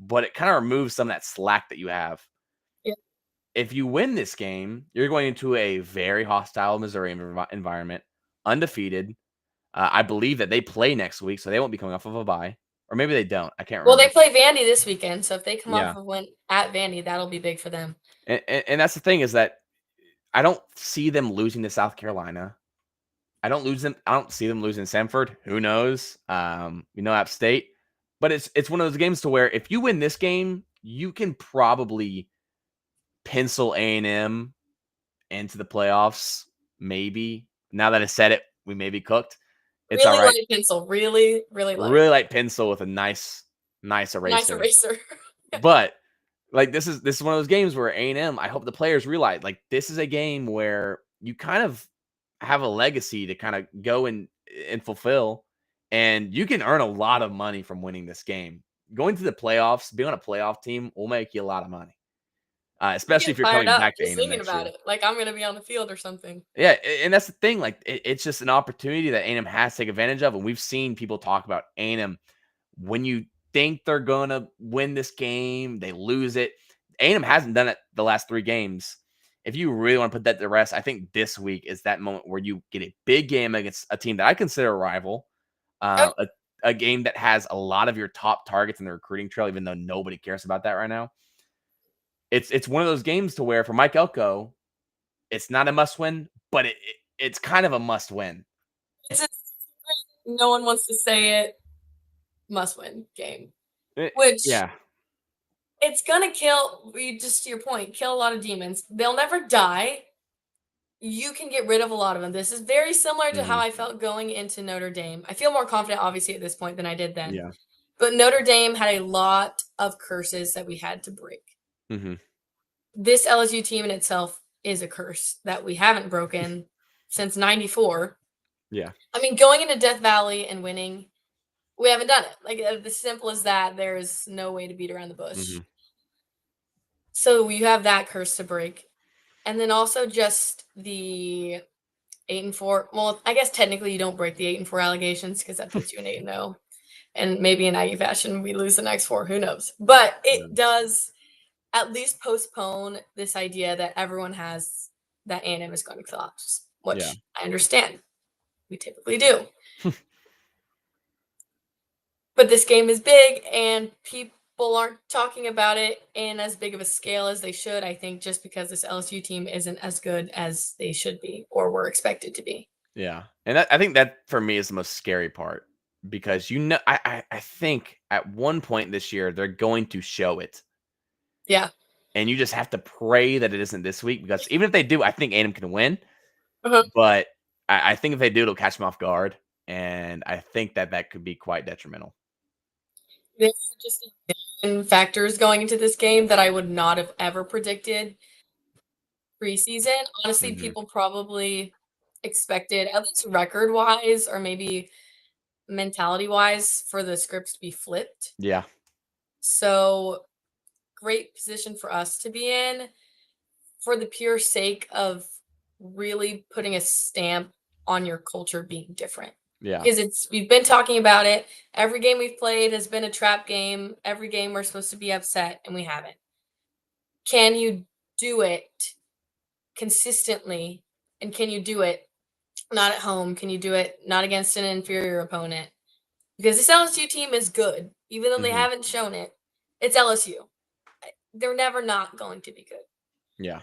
but it kind of removes some of that slack that you have. yeah. If you win this game, you're going into a very hostile Missouri environment, undefeated. I believe that they play next week, so they won't be coming off of a bye, or maybe they don't. I can't Well, they remember. play Vandy this weekend, so if they come off Yeah, of win at Vandy, that'll be big for them. and that's the thing is that I don't see them losing to South Carolina. I don't see them losing Samford. Who knows? App State, but it's one of those games to where if you win this game, you can probably pencil A&M into the playoffs. Maybe now that I said it, we may be cooked. It's all Really right. light pencil, really, really light. Really like pencil with a nice Nice eraser. eraser. But like this is one of those games where A&M, I hope the players realize like this is a game where you kind of have a legacy to kind of go and fulfill, and you can earn a lot of money from winning this game. Going to the playoffs, being on a playoff team will make you a lot of money, I'm especially getting if you're fired coming up back to just A&M thinking next about year. it, like I'm gonna be on the field or something. Yeah, and that's the thing. Like it's just an opportunity that A&M has to take advantage of, and we've seen people talk about A&M when you think they're gonna win this game, they lose it. A&M hasn't done it the last 3 games. If you really want to put that to rest, I think this week is that moment where you get a big game against a team that I consider a rival, Oh, uh, a, a game that has a lot of your top targets in the recruiting trail, even though nobody cares about that right now. It's one of those games to where for Mike Elko, it's not a must win, but it's kind of a must win. it's a no one wants to say it, must win game, Eh, which yeah. it's gonna kill you just to your point, kill a lot of demons. They'll never die. You can get rid of a lot of them. This is very similar to how Mhm. I felt going into Notre Dame. I feel more confident, obviously, at this point than I did then. Yeah. But Notre Dame had a lot of curses that we had to break. Mhm. This LSU team in itself is a curse that we haven't broken since '94. Yeah. I mean, going into Death Valley and winning, we haven't done it. Like, as simple as that, there's no way to beat around the bush. Mhm. So you have that curse to break. And then also just the 8-4. Well, I guess technically you don't break the 8-4 allegations because that puts you in 8-0. And maybe in Aggie fashion, we lose the next 4. Who knows? But it Yes. does at least postpone this idea that everyone has that A&M is going to collapse, Yeah. which I understand. We typically do. But this game is big and people aren't talking about it in as big of a scale as they should, I think, just because this LSU team isn't as good as they should be or were expected to be. Yeah, and I think that for me is the most scary part because I think at one point this year they're going to show it, Yeah. and you just have to pray that it isn't this week because even if they do, I think A&M can win, Uh-huh. but I think if they do, it'll catch them off guard, and I think that that could be quite detrimental. There are just factors going into this game that I would not have ever predicted preseason. Honestly, Mhm. people probably expected, at least record wise or maybe mentality wise, for the scripts to be flipped. Yeah, So, great position for us to be in for the pure sake of really putting a stamp on your culture being different. yeah, Because we've been talking about it. Every game we've played has been a trap game. Every game we're supposed to be upset, and we haven't. Can you do it consistently? And can you do it not at home? Can you do it not against an inferior opponent? Because this LSU team is good. even though they Mhm. haven't shown it. It's LSU. They're never not going to be good. Yeah.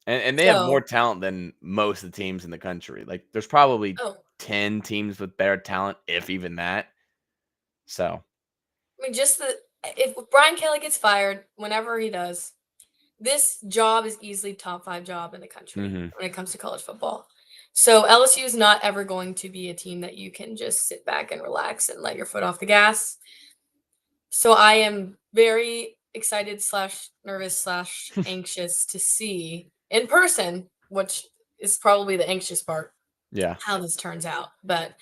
And they have more So, talent than most of the teams in the country. Like, there's probably oh, 10 teams with better talent, if even that. So, I mean, just the if Brian Kelly gets fired, whenever he does, this job is easily top 5 job in the country mhm. when it comes to college football. So LSU is not ever going to be a team that you can just sit back and relax and let your foot off the gas. So I am very excited slash nervous slash anxious to see in person, which is probably the anxious part, Yeah. how this turns out. But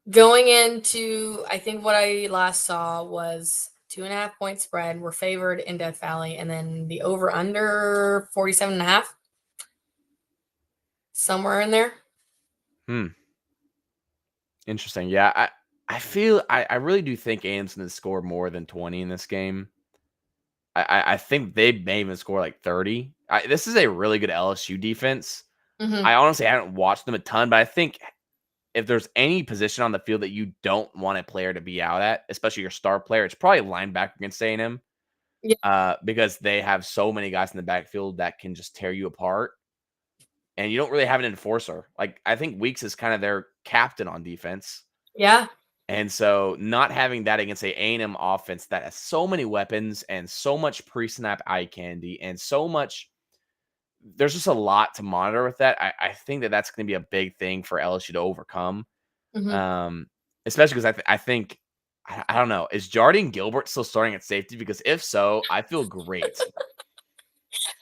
going into, I think what I last saw was 2.5 point spread. We're favored in Death Valley, and then the over under 47.5, somewhere in there. Hmm. Interesting. Yeah, I feel I really do think A&M's gonna score more than 20 in this game. I think they may even score like 30. This is a really good LSU defense. Hmm. I honestly haven't watched them a ton, but I think if there's any position on the field that you don't want a player to be out at, especially your star player, it's probably linebacker against A&M, Yeah, because they have so many guys in the backfield that can just tear you apart, and you don't really have an enforcer. Like, I think Weeks is kind of their captain on defense. yeah, And so not having that against a A&M offense that has so many weapons and so much pre-snap eye candy and so much, there's just a lot to monitor with that. I think that that's going to be a big thing for LSU to overcome. hmm. Um, Especially because I think, I don't know, is Jardine Gilbert still starting at safety? Because if so, I feel great.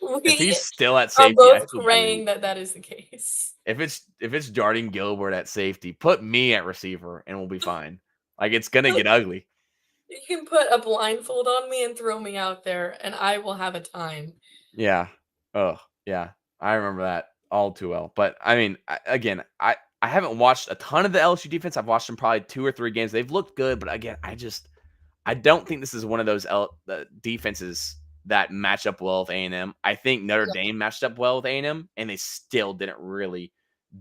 If he's We still at are safety, I both feel praying great. that that is the case. If it's Jardine Gilbert at safety, put me at receiver and we'll be fine. Like, it's gonna get ugly. You can put a blindfold on me and throw me out there, and I will have a time. Yeah. Oh, yeah. I remember that all too well. But I mean, I haven't watched a ton of the LSU defense. I've watched them probably 2 or 3 games. They've looked good, but again, I don't think this is one of those defenses that match up well with A&M. I think Notre Yeah, Dame matched up well with A&M, and they still didn't really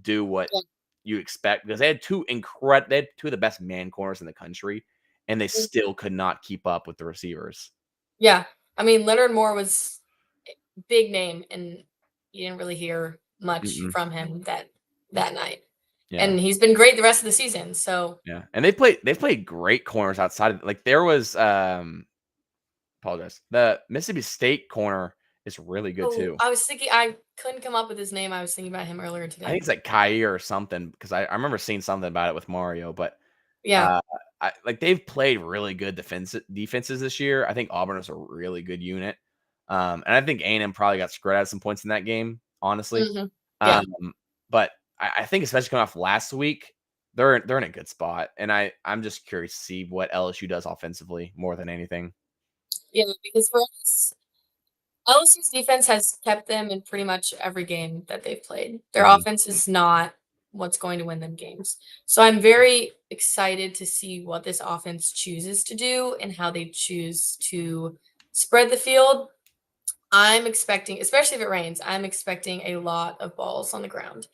do what yeah. you expect because they had two of the best man corners in the country, and they Mm, still could not keep up with the receivers. yeah. I mean, Leonard Moore was a big name, and you didn't really hear much Mm-mm. from him that night. Yeah. And he's been great the rest of the season. So, Yeah, and they played great corners outside of, like, there was, apologize. The Mississippi State corner is really good oh, too. I was thinking I couldn't come up with his name. I was thinking about him earlier I think today. it's like Kai or something because I remember seeing something about it with Mario, but, Yeah. uh, they've played really good defenses this year. I think Auburn is a really good unit, and I think A&M probably got screwed out at some points in that game, honestly. Hmm. Yeah. Um, but I think especially coming off last week, they're in a good spot, and I'm just curious to see what LSU does offensively more than anything. Yeah. Because for us, LSU's defense has kept them in pretty much every game that they've played. Their Mhm. offense is not what's going to win them games. So I'm very excited to see what this offense chooses to do and how they choose to spread the field. I'm expecting, especially if it rains, I'm expecting a lot of balls on the ground.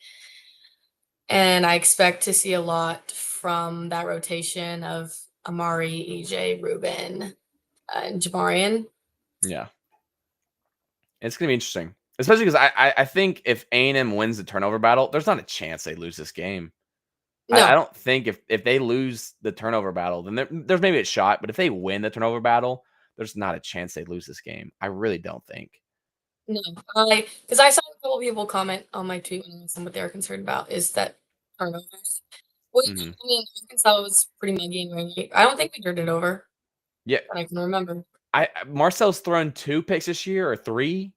And I expect to see a lot from that rotation of Amari, EJ, Ruben, and Jamarian. Yeah. It's gonna be interesting, especially because I think if A&M wins the turnover battle, there's not a chance they lose this game. I No, don't think if they lose the turnover battle, then there's maybe a shot, but if they win the turnover battle, there's not a chance they lose this game. I really don't think. no. Because I saw a couple people comment on my tweet and asked them what they were concerned about is that turnovers. Which, Mhm. I mean, Arkansas was pretty muggy and rainy. I don't think we turned it over Yeah, that I can remember. Marcel's thrown 2 picks this year or 3.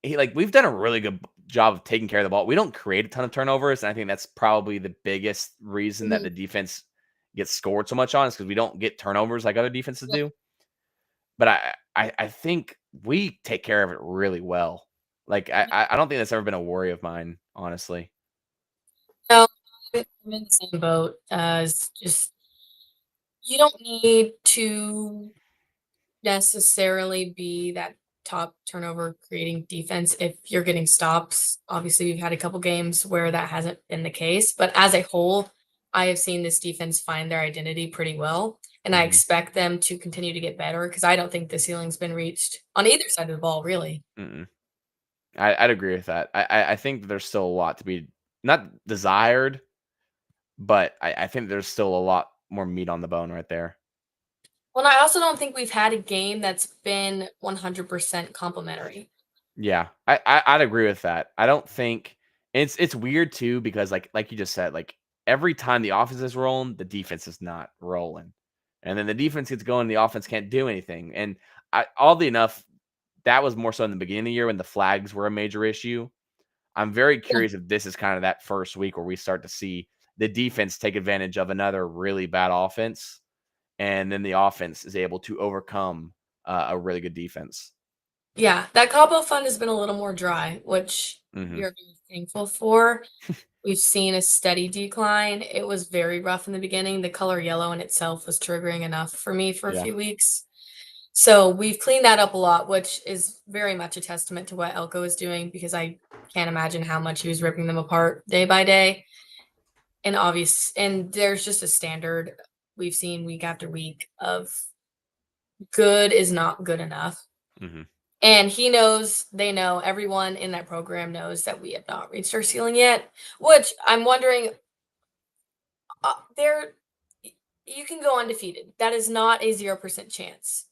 We've done a really good job of taking care of the ball. We don't create a ton of turnovers, and I think that's probably the biggest reason that Mhm. the defense gets scored so much on is because we don't get turnovers like other defenses Yeah. do. But I think we take care of it really well. Like, I don't think that's ever been a worry of mine, honestly. No, I'm in the same boat as just you don't need to necessarily be that top turnover creating defense if you're getting stops. Obviously, we've had a couple games where that hasn't been the case, but as a whole, I have seen this defense find their identity pretty well. and I Mhm. expect them to continue to get better because I don't think the ceiling's been reached on either side of the ball, really. Mm-mm. I'd agree with that. I think there's still a lot to be not desired, but I think there's still a lot more meat on the bone right there. Well, I also don't think we've had a game that's been 100% complimentary. Yeah, I'd agree with that. I don't think it's weird too because like you just said, like every time the offense is rolling, the defense is not rolling, and then the defense gets going, the offense can't do anything. And oddly enough, that was more so in the beginning of the year when the flags were a major issue. I'm very Yeah. curious if this is kind of that first week where we start to see the defense take advantage of another really bad offense, and then the offense is able to overcome a really good defense. Yeah, that Cabo Fund has been a little more dry, which we Hmm. are very thankful for. We've seen a steady decline. It was very rough in the beginning. The color yellow in itself was triggering enough for me for a Yeah. few weeks. So we've cleaned that up a lot, which is very much a testament to what Elko is doing because I can't imagine how much he was ripping them apart day by day. And there's just a standard we've seen week after week of good is not good enough. Hmm. And he knows, they know, everyone in that program knows that we have not reached our ceiling yet, which I'm wondering, there you can go undefeated. That is not a 0% chance.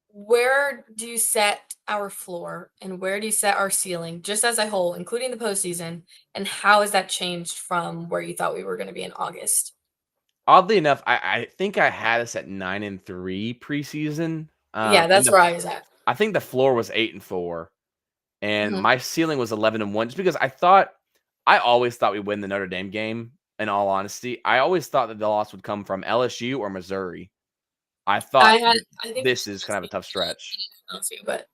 Where do you set our floor and where do you set our ceiling, just as a whole, including the postseason? And how has that changed from where you thought we were going to be in August? Oddly enough, I think I had us at 9-3 preseason. Yeah, And that's where I was at. I think the floor was 8-4, and Mhm. my ceiling was 11-1. Just because I always thought we'd win the Notre Dame game. In all honesty, I always thought that the loss would come from LSU or Missouri. I thought I think this is kind of a tough stretch. but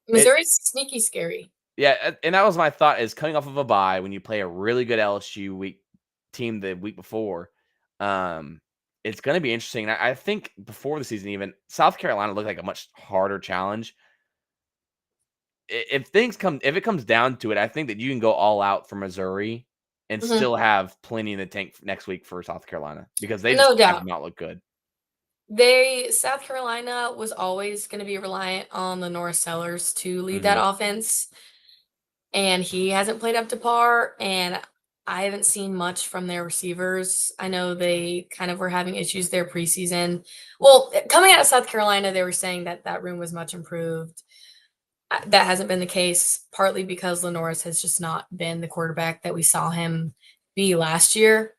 It Missouri's sneaky scary. Yeah, and that was my thought is coming off of a bye when you play a really good LSU team the week before, um, it's gonna be interesting. And I think before the season even, South Carolina looked like a much harder challenge. If it comes down to it, I think that you can go all out for Missouri and Mhm. still have plenty in the tank next week for South Carolina because they just No have doubt. not looked good. South Carolina was always going to be reliant on the Norris Sellers to lead that Mhm. offense, and he hasn't played up to par. And I haven't seen much from their receivers. I know they kind of were having issues there preseason. Well, coming out of South Carolina, they were saying that that room was much improved. That hasn't been the case, partly because Lenoris has just not been the quarterback that we saw him be last year.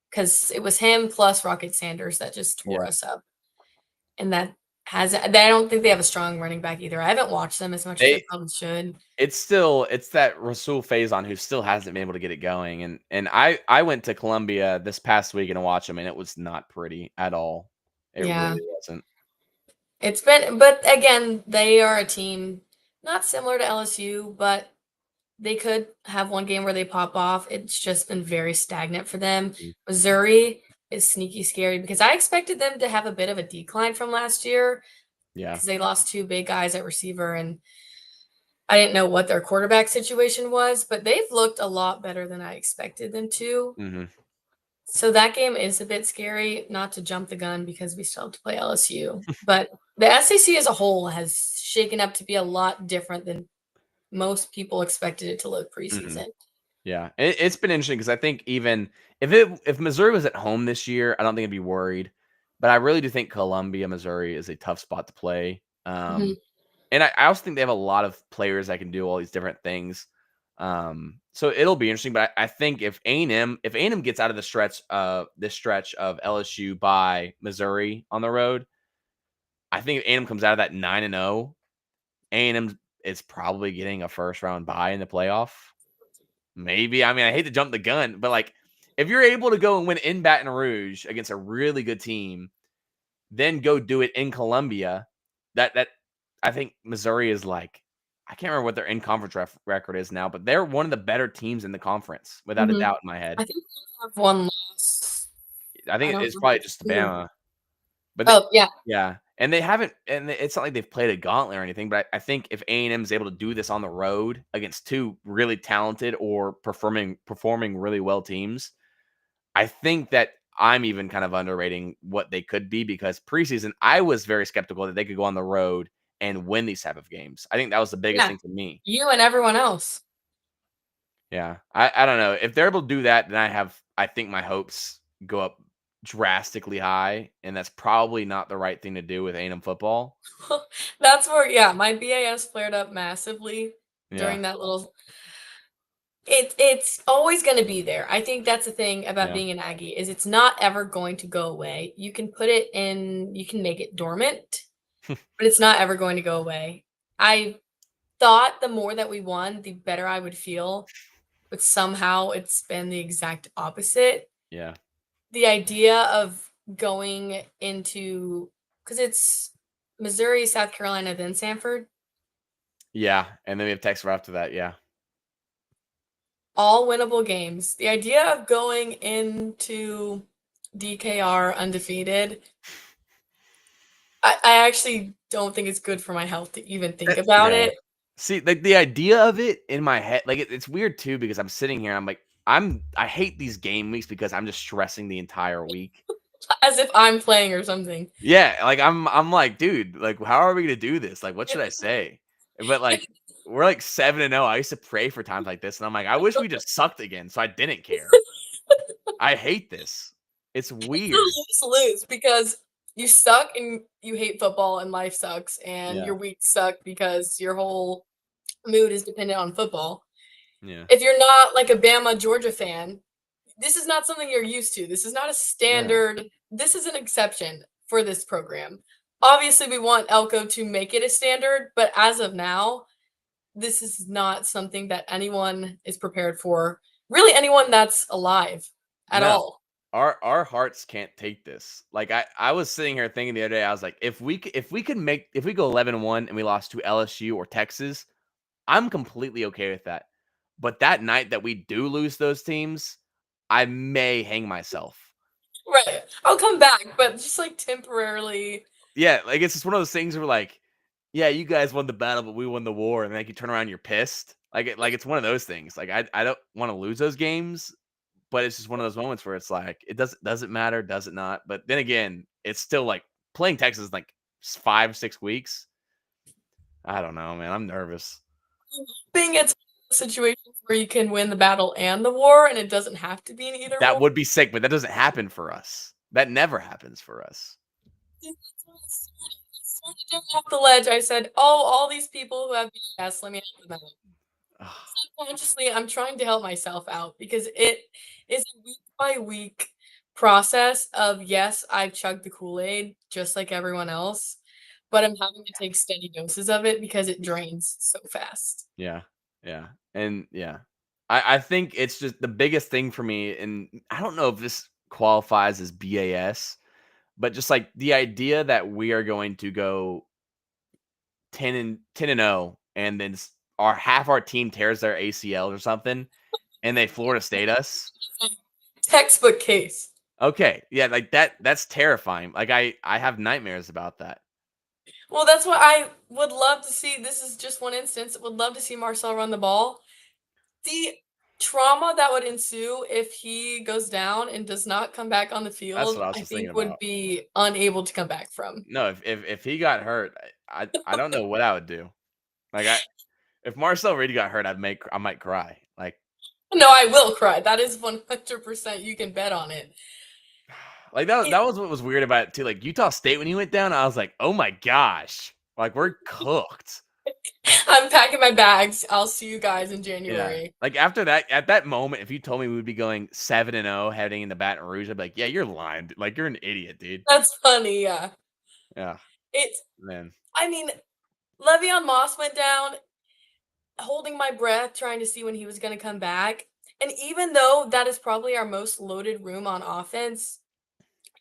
Because it was him plus Rocket Sanders that just tore Yeah. us up. And that has I don't think they have a strong running back either. I haven't watched them as much as I They probably should. it's that Rasul Faison who still hasn't been able to get it going, and I went to Columbia this past week and watched him, and it was not pretty at all. It Yeah. really wasn't. But again, they are a team not similar to LSU, but they could have one game where they pop off. It's just been very stagnant for them. Mhm. Missouri is sneaky scary because I expected them to have a bit of a decline from last year Yeah. because they lost two big guys at receiver, and I didn't know what their quarterback situation was, but they've looked a lot better than I expected them to. Mhm. So that game is a bit scary, not to jump the gun because we still have to play LSU. But the SEC as a whole has shaken up to be a lot different than most people expected it to look Mhm. preseason. Yeah. It's been interesting because I think even if Missouri was at home this year, I don't think I'd be worried, but I really do think Columbia, Missouri is a tough spot to play. Mhm, And I also think they have a lot of players that can do all these different things. So it'll be interesting. But I think if A&M gets out of this stretch of LSU by Missouri on the road, I think if A&M comes out of that 9-0, A&M is probably getting a first round bye in the playoff. Maybe. I mean, I hate to jump the gun, but like if you're able to go and win in Baton Rouge against a really good team, then go do it in Columbia. That I think Missouri is like I can't remember what their in conference record is now, but they're one of the better teams in the conference without a mhm. doubt in my head. I think we have one loss. I I think don't it's know probably if just it's who. Bama, but Oh, yeah. yeah, and they haven't, and it's not like they've played a gauntlet or anything. But I think if A&M is able to do this on the road against two really talented or performing really well teams, I think that I'm even kind of underrating what they could be because preseason, I was very skeptical that they could go on the road and win these type of games. I think that was the biggest Yeah, thing for me. you and everyone else. Yeah. I don't know. If they're able to do that, then I think my hopes go up drastically high, and that's probably not the right thing to do with A&M football. That's where, yeah, my BAS flared up massively Yeah. during that little. It's always going to be there. I think that's the thing about Yeah. being an Aggie is it's not ever going to go away. You can put it in, you can make it dormant, but it's not ever going to go away. I thought the more that we won, the better I would feel, but somehow it's been the exact opposite. Yeah. The idea of going into, because it's Missouri, South Carolina, then Sanford, Yeah. And then we have Texas right after that. Yeah. all winnable games. The idea of going into DKR undefeated, I actually don't think it's good for my health to even think about Yeah. it. See, like the idea of it in my head, like it's weird too because I'm sitting here, I'm like, I hate these game weeks because I'm just stressing the entire week. As if I'm playing or something. Yeah, like I'm like, dude, like how are we gonna do this? Like, what should I say? But like we're like 7-0. I used to pray for times like this, and I'm like, I wish we just sucked again, so I didn't care. I hate this. It's weird. It's a lose because you suck and you hate football and life sucks and Yeah, your week suck because your whole mood is dependent on football. yeah, If you're not like a Bama Georgia fan, this is not something you're used to. This is not a yeah. standard. This is an exception for this program. Obviously, we want Elko to make it a standard, but as of now, this is not something that anyone is prepared for. Really, anyone that's alive at No, all. our hearts can't take this. Like I was sitting here thinking the other day, I was like, if we go 11-1 and we lost to LSU or Texas, I'm completely okay with that. But that night that we do lose those teams, I may hang myself. Right. I'll come back, but just like temporarily. Yeah, like it's just one of those things where like, yeah, you guys won the battle, but we won the war, and then like you turn around, and you're pissed. Like it's one of those things. Like I don't want to lose those games, but it's just one of those moments where it's like it doesn't matter, does it not? But then again, it's still like playing Texas is like 5-6 weeks. I don't know, man. I'm nervous. Being it's situations where you can win the battle and the war, and it doesn't have to be an either That or. would be sick, but that doesn't happen for us. That never happens for us. That's what I started down off the ledge. I said, "Oh, all these people who have BS, let me help them out." Subconsciously, I'm trying to help myself out because it is a week by week process of yes, I've chugged the Kool-Aid just like everyone else, but I'm having to take steady doses of it because it drains so fast. Yeah, yeah, and yeah, I think it's just the biggest thing for me, and I don't know if this qualifies as BAS, but just like the idea that we are going to go 10-0, and then our half our team tears their ACLs or something, and they Florida State us. Textbook case. Okay, yeah, like that's terrifying. Like I have nightmares about that. Well, that's what I would love to see. This is just one instance. Would love to see Marcel run the ball. The trauma that would ensue if he goes down and does not come back on the That's field, what I was I just thinking think would about. be unable to come back from. No, if he got hurt, I don't know what I would do. Like if Marcel Reed got hurt, I might cry. No, I will cry. That is 100%. You can bet on it. Like that was what was weird about it too. Like Utah State when he went down, I was like, oh my gosh, like we're cooked. I'm packing my bags. I'll see you guys in Yeah. January. Like after that, at that moment, if you told me we would be going 7-0 heading into Baton Rouge, I'd be like, yeah, you're lying. Like you're an idiot, dude. That's funny. Yeah. Yeah, It's, man. I mean, Le'Veon Moss went down, holding my breath, trying to see when he was going to come back. And even though that is probably our most loaded room on offense,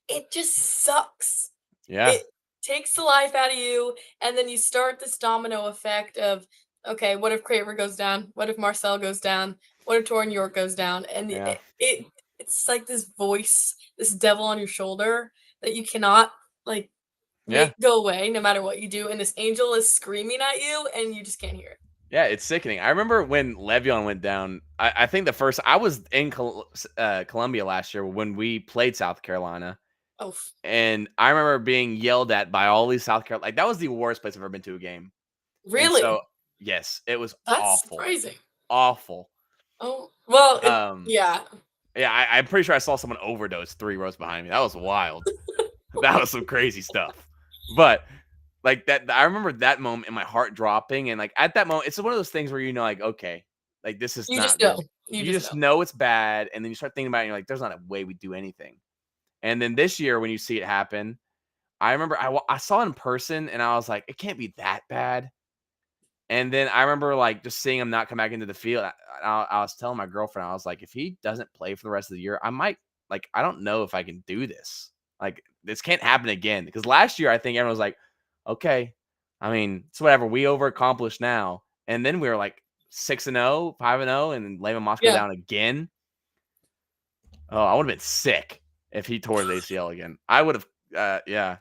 it just sucks. Yeah, It takes the life out of you, and then you start this domino effect of, okay, what if Craver goes down? What if Marcel goes down? What if Torin York goes down? And yeah, it's like this voice, this devil on your shoulder that you cannot like yeah. make go away no matter what you do. And this angel is screaming at you, and you just can't hear it. Yeah, it's sickening. I remember when Le'Veon went down. I think the first I was in Columbia last year when we played South Carolina, Oh, and I remember being yelled at by all these South Carolina. Like that was the worst place I've ever been to a game. And so, really? yes, it was That's awful, surprising. awful. Oh, well, Um, yeah. yeah, I'm pretty sure I saw someone overdose 3 rows behind me. That was wild. That was some crazy stuff. But like that, I remember that moment and my heart dropping, and like at that moment, it's one of those things where like, okay, like this is You just not know. good. You You just just know. know it's bad, and then you start thinking about it, and you're like, there's not a way we do anything. And then this year, when you see it happen, I remember I saw it in person, and I was like, it can't be that bad. And then I remember, like, just seeing him not come back into the field. I was telling my girlfriend, I was like, "If he doesn't play for the rest of the year, I might like, I don't know if I can do this. Like, this can't happen again." Because last year, I think everyone was like, "Okay, I mean, it's whatever. We overaccomplished now." And then we were like 6-0, 5-0, and Le'Veon Moss go Yeah. down again. Oh, I would have been sick if he tore his ACL again. I would have, yeah.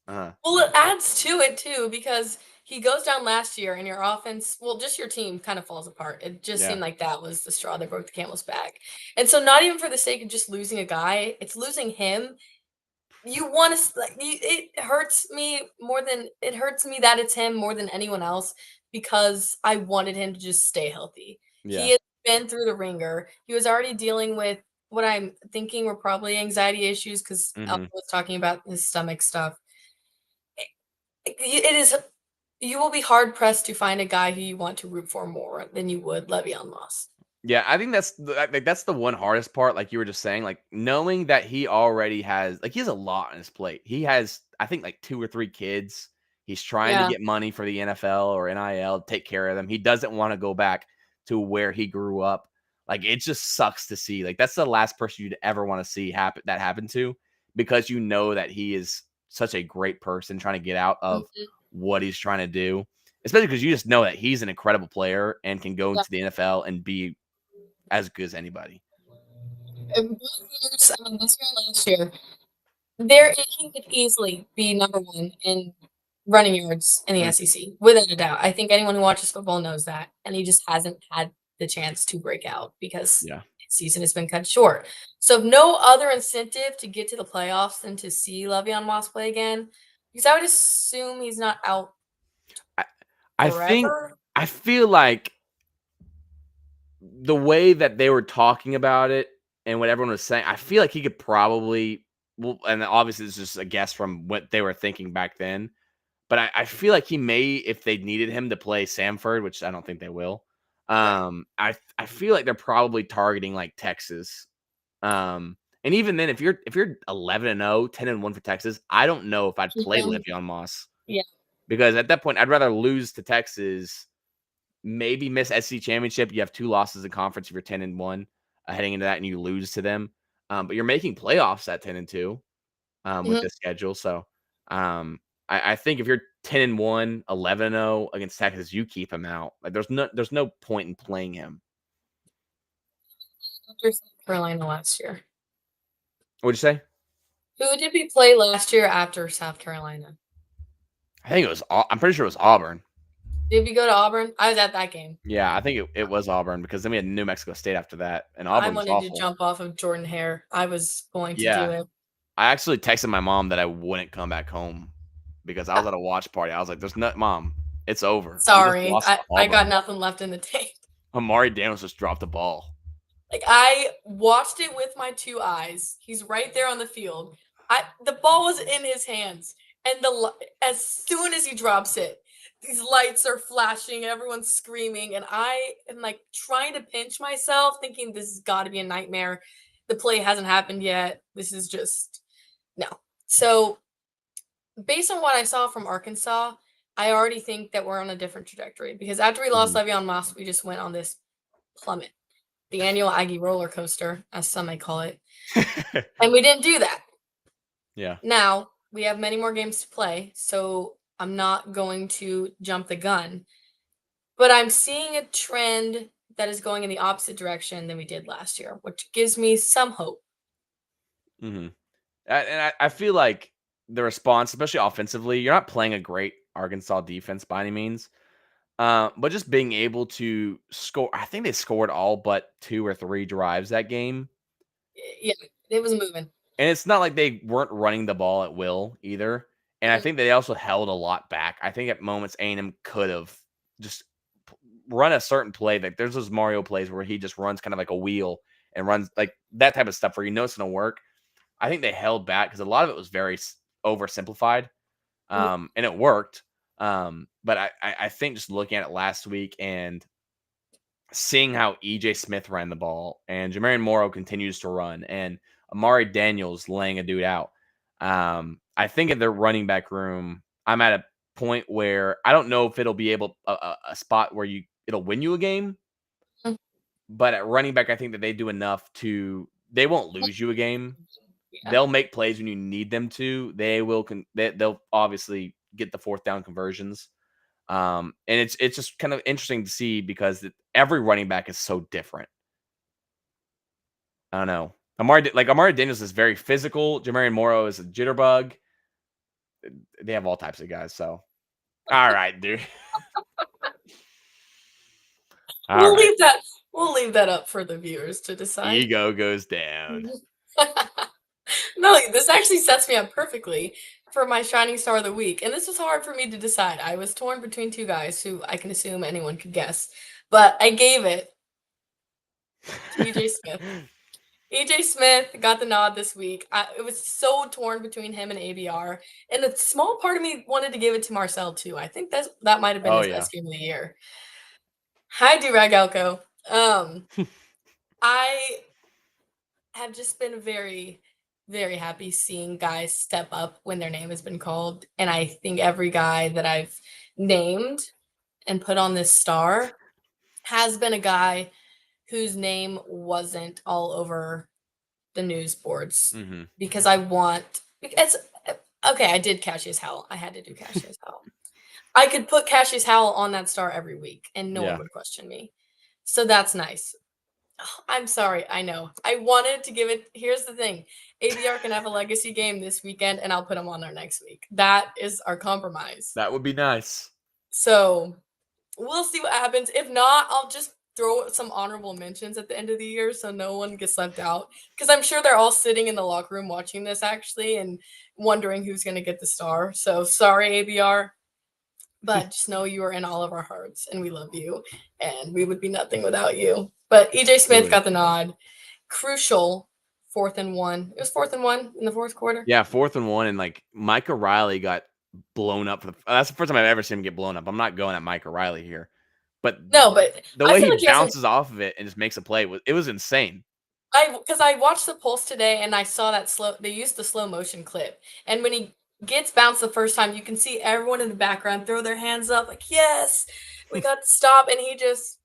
Uh, Well, it adds to it too because he goes down last year and your offense, well, just your team kind of falls apart. It just yeah. seemed like that was the straw that broke the camel's back. And so, not even for the sake of just losing a guy, it's losing him. You want to like it hurts me more than it hurts me that it's him more than anyone else because I wanted him to just stay healthy. He Yeah. has been through the ringer. He was already dealing with what I'm thinking were probably anxiety issues because Elko Mhm. was talking about his stomach stuff. It is you will be hard pressed to find a guy who you want to root for more than you would Le'Veon Moss. Yeah, I think that's the one hardest part, like you were just saying, like knowing that he already has like he has a lot on his plate. He has, I think, like 2 or 3 kids. He's trying to Yeah. get money for the NFL or NIL, take care of them. He doesn't want to go back to where he grew up. Like it just sucks to see. Like that's the last person you'd ever want to see happen to, because you know that he is such a great person trying to get out of Mhm. what he's trying to do. Especially because you just know that he's an incredible player and can go Yeah. into the NFL and be as good as anybody. And both years, I mean, this year and last year, there he could easily be number one in running yards in the Mm, SEC, without a doubt. I think anyone who watches football knows that, and he just hasn't had the chance to break out because yeah. his season has been cut short. So, no other incentive to get to the playoffs than to see Le'Veon Moss play again, because I would assume he's not out I I think forever. I feel like the way that they were talking about it and what everyone was saying, I feel like he could probably, well, and obviously this is just a guess from what they were thinking back then, but I feel like he may, if they needed him to play Samford, which I don't think they will. Right. I feel like they're probably targeting like Texas. And even then, if you're 11-0, 10-1 for Texas, I don't know if I'd play Mhm. Le'Veon Moss, Yeah. because at that point I'd rather lose to Texas, maybe miss SC championship. You have 2 losses in conference if you're 10-1 heading into that, and you lose to them. But you're making playoffs at 10-2 with Mhm. this schedule. So um, I think if you're 10-1, 11-0 against Texas, you keep him out. Like there's no point in playing him. After South Carolina last year. What'd you say? Who did we play last year after South Carolina? I think it was. I'm pretty sure it was Auburn. Did we go to Auburn? I was at that game. Yeah, I think it was Auburn, because then we had New Mexico State after that, and I Auburn was wanted to awful. jump off of Jordan Hare. I was going to do Yeah, it. I actually texted my mom that I wouldn't come back home because I was at a watch party. I was like, "There's no mom, it's over. We just Sorry, lost to I got Auburn. nothing left in the tank. Amari Daniels just dropped the ball." Like I watched it with my two eyes. He's right there on the field. The ball was in his hands, and as soon as he drops it, these lights are flashing. Everyone's screaming, and I am like trying to pinch myself, thinking this has got to be a nightmare. The play hasn't happened yet. This is just no. So based on what I saw from Arkansas, I already think that we're on a different trajectory because after we lost Mhm. Le'Veon Moss, we just went on this plummet, the annual Aggie roller coaster, as some may call it. And we didn't do that. Yeah. Now we have many more games to play, so I'm not going to jump the gun. But I'm seeing a trend that is going in the opposite direction than we did last year, which gives me some hope. Mhm. And I feel like the response, especially offensively, you're not playing a great Arkansas defense by any means. But just being able to score, I think they scored all but 2 or 3 drives that game. Yeah, it was moving. And it's not like they weren't running the ball at will either. And I Mhm. think they also held a lot back. I think at moments A&M could have just run a certain play. Like there's those Mario plays where he just runs kind of like a wheel and runs like that type of stuff where you know it's going to work. I think they held back because a lot of it was very oversimplified, Mhm. and it worked. But I think just looking at it last week and seeing how EJ Smith ran the ball and Jermaine Morrow continues to run and Amari Daniels laying a dude out. I think in their running back room, I'm at a point where I don't know if it'll be able a spot where it'll win you a game, but at running back, I think that they do enough to they won't lose you a game. Yeah. They'll make plays when you need them to. They will they'll obviously get the fourth down conversions. And it's just kind of interesting to see because every running back is so different. I don't know. Amari Daniels is very physical. Jermaine Morrow is a jitterbug. They have all types of guys. So, all right, dude. All We'll right. leave that we'll leave that up for the viewers to decide. Ego goes down. No, this actually sets me up perfectly for my shining star of the week. And this was hard for me to decide. I was torn between two guys who I can assume anyone could guess. But I gave it to EJ Smith. EJ Smith got the nod this week. It was so torn between him and ABR. And a small part of me wanted to give it to Marcel too. I think that might have been Oh his yeah. best game of the year. Hi, Mike Elko. I have just been very, very happy seeing guys step up when their name has been called. And I think every guy that I've named and put on this star has been a guy whose name wasn't all over the news boards Mm-hmm. because okay, I did Cassius Howell. I had to do Cassius Howell. I could put Cassius Howell on that star every week and no one Yeah. would question me. So that's nice. Oh, I'm sorry. I know. I wanted to give it. Here's the thing: ABR can have a legacy game this weekend, and I'll put him on there next week. That is our compromise. That would be nice. So we'll see what happens. If not, I'll just throw some honorable mentions at the end of the year so no one gets left out. Because I'm sure they're all sitting in the locker room watching this actually and wondering who's going to get the star. So sorry, ABR. But just know you are in all of our hearts and we love you. And we would be nothing without you. But EJ Smith Truly. got the nod. Crucial 4th and 1. It was 4th and 1 in the fourth quarter. Yeah, 4th and 1, and like Mike O'Reilly got blown up that's the first time I've ever seen him get blown up. I'm not going at Mike O'Reilly here. But No, but the I way feel he like he hasn't. bounces off of it and just makes a play, it was insane. Because I watched the Pulse today and I saw that they used the slow motion clip. And when he gets bounced the first time, you can see everyone in the background throw their hands up like, yes, we got to stop. And he just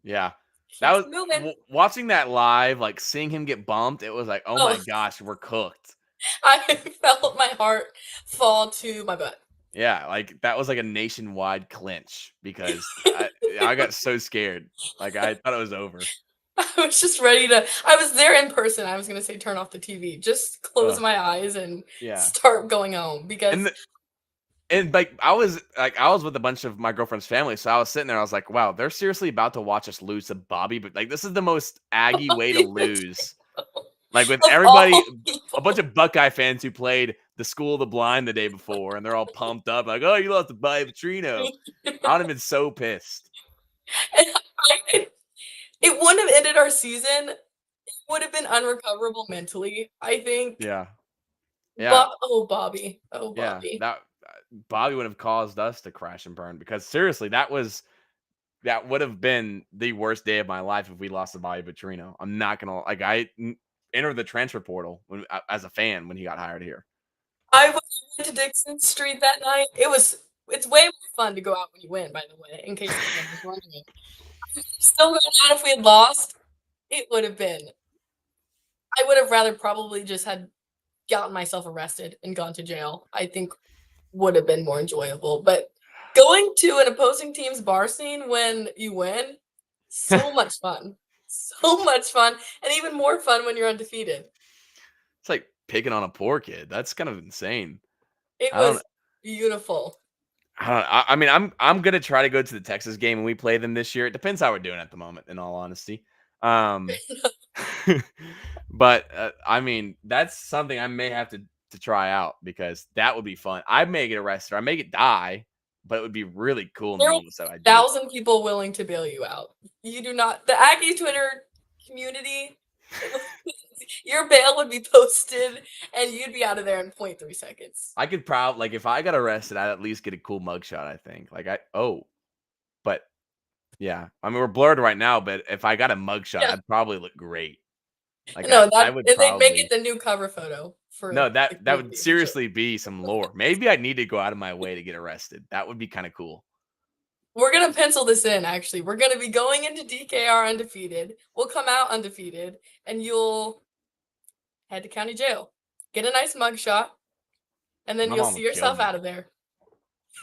Yeah. That keeps was moving. watching that live, like seeing him get bumped, it was like, "Oh my Oh, gosh, we're cooked." I felt my heart fall to my butt. Yeah, like that was like a nationwide clinch because I got so scared. Like I thought it was over. I was just ready to. I was there in person. I was going to say, turn off the TV, just close Ugh, my eyes and yeah. start going home And because, like I was with a bunch of my girlfriend's family, so I was sitting there. I was like, "Wow, they're seriously about to watch us lose to Bobby." But like, this is the most Aggie way to lose. Like with of everybody, all a bunch of Buckeye fans who played the School of the Blind the day before, and they're all pumped up, like, "Oh, you lost to Bobby Petrino." I would have been so pissed. it wouldn't have ended our season. It would have been unrecoverable mentally, I think. Yeah, yeah, But oh, Bobby, oh, yeah. Bobby. That Bobby would have caused us to crash and burn because seriously, that would have been the worst day of my life if we lost to Bobby Petrino. I'm not gonna like entered the transfer portal as a fan when he got hired here. I went to Dixon Street that night. It's way more fun to go out when you win, by the way, in case anyone was wondering. Still going out if we had lost, it would have been. I would have rather probably just had gotten myself arrested and gone to jail. I think would have been more enjoyable. But going to an opposing team's bar scene when you win, so much fun. So much fun. And even more fun when you're undefeated. It's like picking on a poor kid. That's kind of insane. It I don't was beautiful. I don't. I mean, I'm gonna try to go to the Texas game when we play them this year. It depends how we're doing at the moment, in all honesty. Um, but I mean, that's something I may have to try out because that would be fun. I may get arrested, or I may get die, but it would be really cool in the There will moment. So I be do it. 1,000 people willing to bail you out. You do not the Aggie Twitter community, your bail would be posted, and you'd be out of there in point 0.3 seconds. I could probably like if I got arrested, I'd at least get a cool mugshot. I think. But yeah, I mean we're blurred right now, but if I got a mugshot, Yeah. I'd probably look great. Like No, I that would they'd make it probably. the new cover photo for No, the that would community for sure. seriously be some lore. Maybe I need to go out of my way to get arrested. That would be kind of cool. We're gonna pencil this in, actually. We're gonna be going into DKR undefeated. We'll come out undefeated, and you'll head to county jail, get a nice mugshot, and then My you'll mom see would kill yourself me. out of there.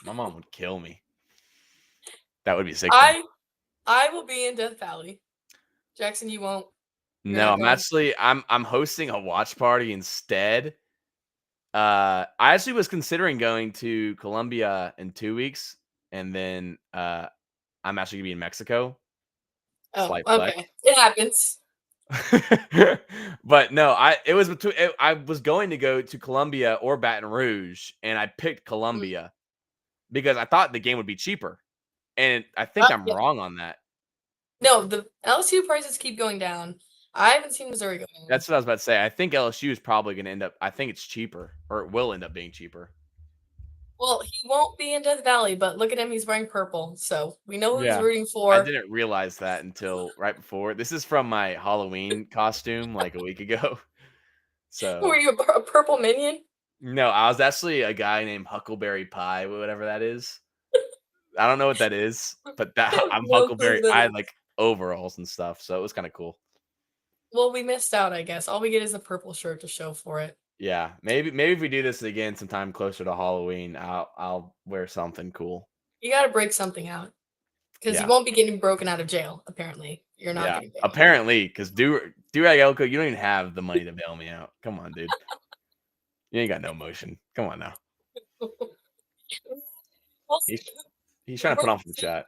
My mom would kill me. That would be sick though. I will be in Death Valley. Jaxson, you won't. You're No, not I'm going. actually I'm hosting a watch party instead. I actually was considering going to Colombia in 2 weeks, and then I'm actually gonna be in Mexico. Oh, Slight flex. okay. It happens. But no, I was going to go to Colombia or Baton Rouge, and I picked Mm. Colombia because I thought the game would be cheaper, and I think I'm Yeah. wrong on that. No, the LSU prices keep going down. I haven't seen Missouri going up. That's what I was about to say. I think LSU is probably going to end up. I think it's cheaper, or it will end up being cheaper. Well, he won't be in Death Valley, but look at him. He's wearing purple. So we know who he's Yeah, rooting I for. didn't realize that until right before. This is from my Halloween costume like a week ago. Were So you a purple minion? no, I was actually a guy named Huckleberry Pie, whatever that is. I don't know what that is, but I that have I'm no clue Huckleberry. what that I had is. like overalls and stuff, so it was kind of cool. Well, we missed out, I guess. All we get is a purple shirt to show for it. Yeah, maybe if we do this again sometime closer to Halloween, I'll wear something cool. You got to break something out because you Yeah, won't be getting broken out of jail. Apparently, you're not yeah. getting bailed out. Apparently, because do Elko, you don't even have the money to bail me out. Come on, dude. You ain't got no motion. Come on now. We'll see. He's he's trying to put on for the chat.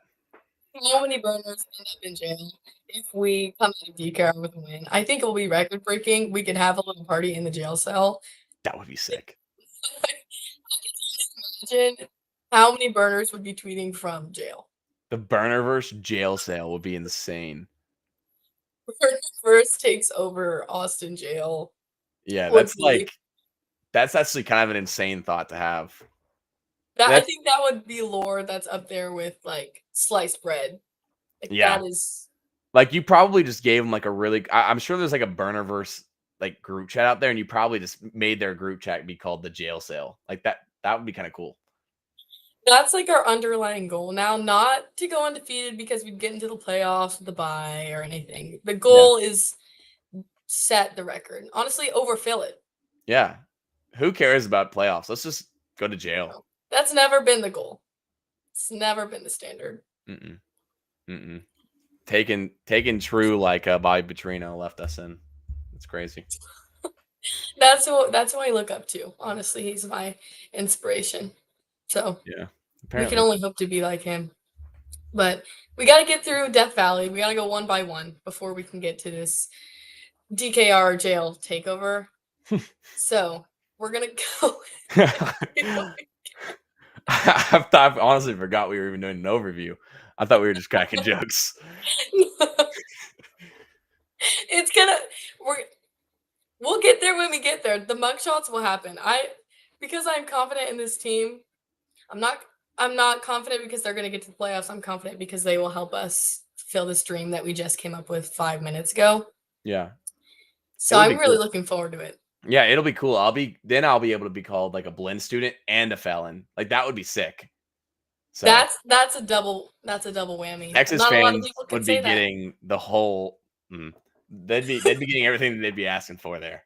How many burners end up in jail if we come out of DCAR with a win? I think it will be record breaking. We could have a little party in the jail cell. That would be sick. Imagine how many burners would be tweeting from jail. The Burnerverse jail sale would be insane. Burner first takes over Austin jail. Yeah, Would be that's actually kind of an insane thought to have. that. I That's think that would be lore that's up there with like sliced bread. Like yeah. that is. Like you probably just gave them like a really. I'm sure there's like a Burnerverse like group chat out there, and you probably just made their group chat be called the jail sale. Like that. That would be kind of cool. That's like our underlying goal now, not to go undefeated because we'd get into the playoffs with the bye or anything. The Yeah. goal is set the record. Honestly, overfill it. Yeah. Who cares about playoffs? Let's just go to jail. That's never been the goal. It's never been the standard. Mm-mm. Mm-mm. Taking true like Bobby Petrino left us in. It's crazy. That's who I look up to. Honestly, he's my inspiration. So Yeah. we can Apparently. only hope to be like him. But we got to get through Death Valley. We got to go one by one before we can get to this DKR jail takeover. So we're gonna go. I've honestly forgot we were even doing an overview. I thought we were just cracking jokes. It's gonna we'll get there when we get there. The mugshots will happen. Because I'm confident in this team. I'm not confident because they're gonna get to the playoffs. I'm confident because they will help us fulfill this dream that we just came up with 5 minutes ago. Yeah. So I'm really looking forward to it. Yeah, it'll be cool. I'll be able to be called like a blend student and a felon. Like that would be sick. So That's a double whammy. Texas Not a lot of fans people would can be say that. getting the whole. They'd be getting everything that they'd be asking for there.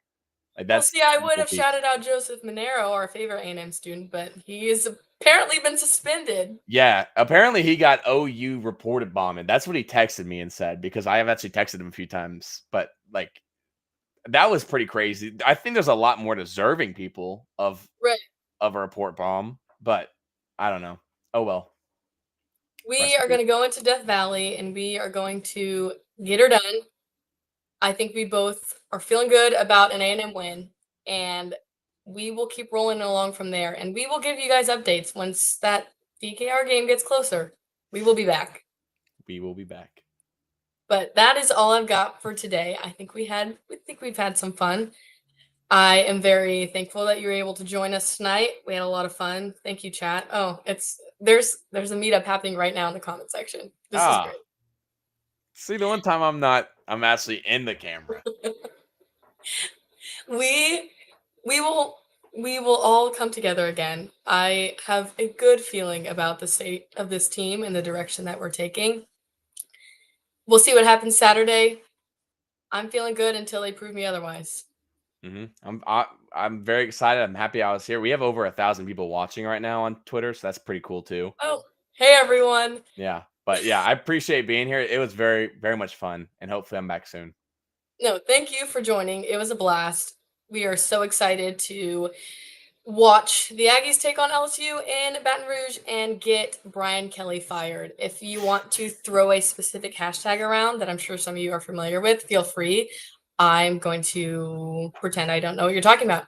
Like Well, that's. see, I would have shouted out Joseph Monero, our favorite A&M student, but he has apparently been suspended. Yeah, apparently he got OU reported bombing. That's what he texted me and said because I have actually texted him a few times. But like, that was pretty crazy. I think there's a lot more deserving people of Right. a report bomb, but I don't know. Oh, well. We are going to go into Death Valley, and we are going to get her done. I think we both are feeling good about an A&M win, and we will keep rolling along from there. And we will give you guys updates once that DKR game gets closer. We will be back. We will be back. But that is all I've got for today. I think we've had some fun. I am very thankful that you were able to join us tonight. We had a lot of fun. Thank you, chat. Oh, there's a meetup happening right now in the comment section. This is great. See, the one time I'm actually in the camera. we will all come together again. I have a good feeling about the state of this team and the direction that we're taking. We'll see what happens Saturday. I'm feeling good until they prove me otherwise. I'm very excited. I'm happy I was here. We have over 1,000 people watching right now on Twitter, so that's pretty cool too. Oh, hey everyone. Yeah, but yeah, I appreciate being here. It was very, very much fun, and hopefully I'm back soon. No, thank you for joining. It was a blast. We are so excited to watch the Aggies take on LSU in Baton Rouge and get Brian Kelly fired. If you want to throw a specific hashtag around that I'm sure some of you are familiar with, feel free. I'm going to pretend I don't know what you're talking about.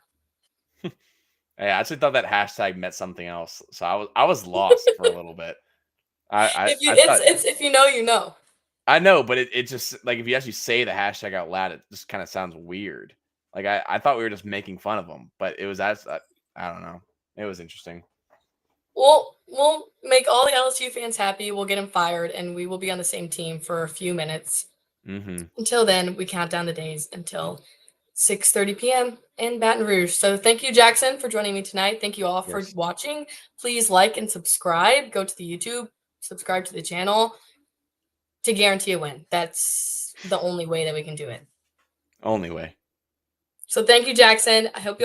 I actually thought that hashtag meant something else, so I was lost for a little bit. If you know, you know. I know, but it just like if you actually say the hashtag out loud, it just kind of sounds weird. Like I thought we were just making fun of them, but it was I don't know. It was interesting. We'll make all the LSU fans happy. We'll get them fired, and we will be on the same team for a few minutes. Until then, we count down the days until 6:30 p.m. in Baton Rouge. So thank you, Jaxson, for joining me tonight. Thank you all for watching. Please like and subscribe. Go to the YouTube, subscribe to the channel to guarantee a win. That's the only way that we can do it. Only way. So thank you, Jaxson. I hope you all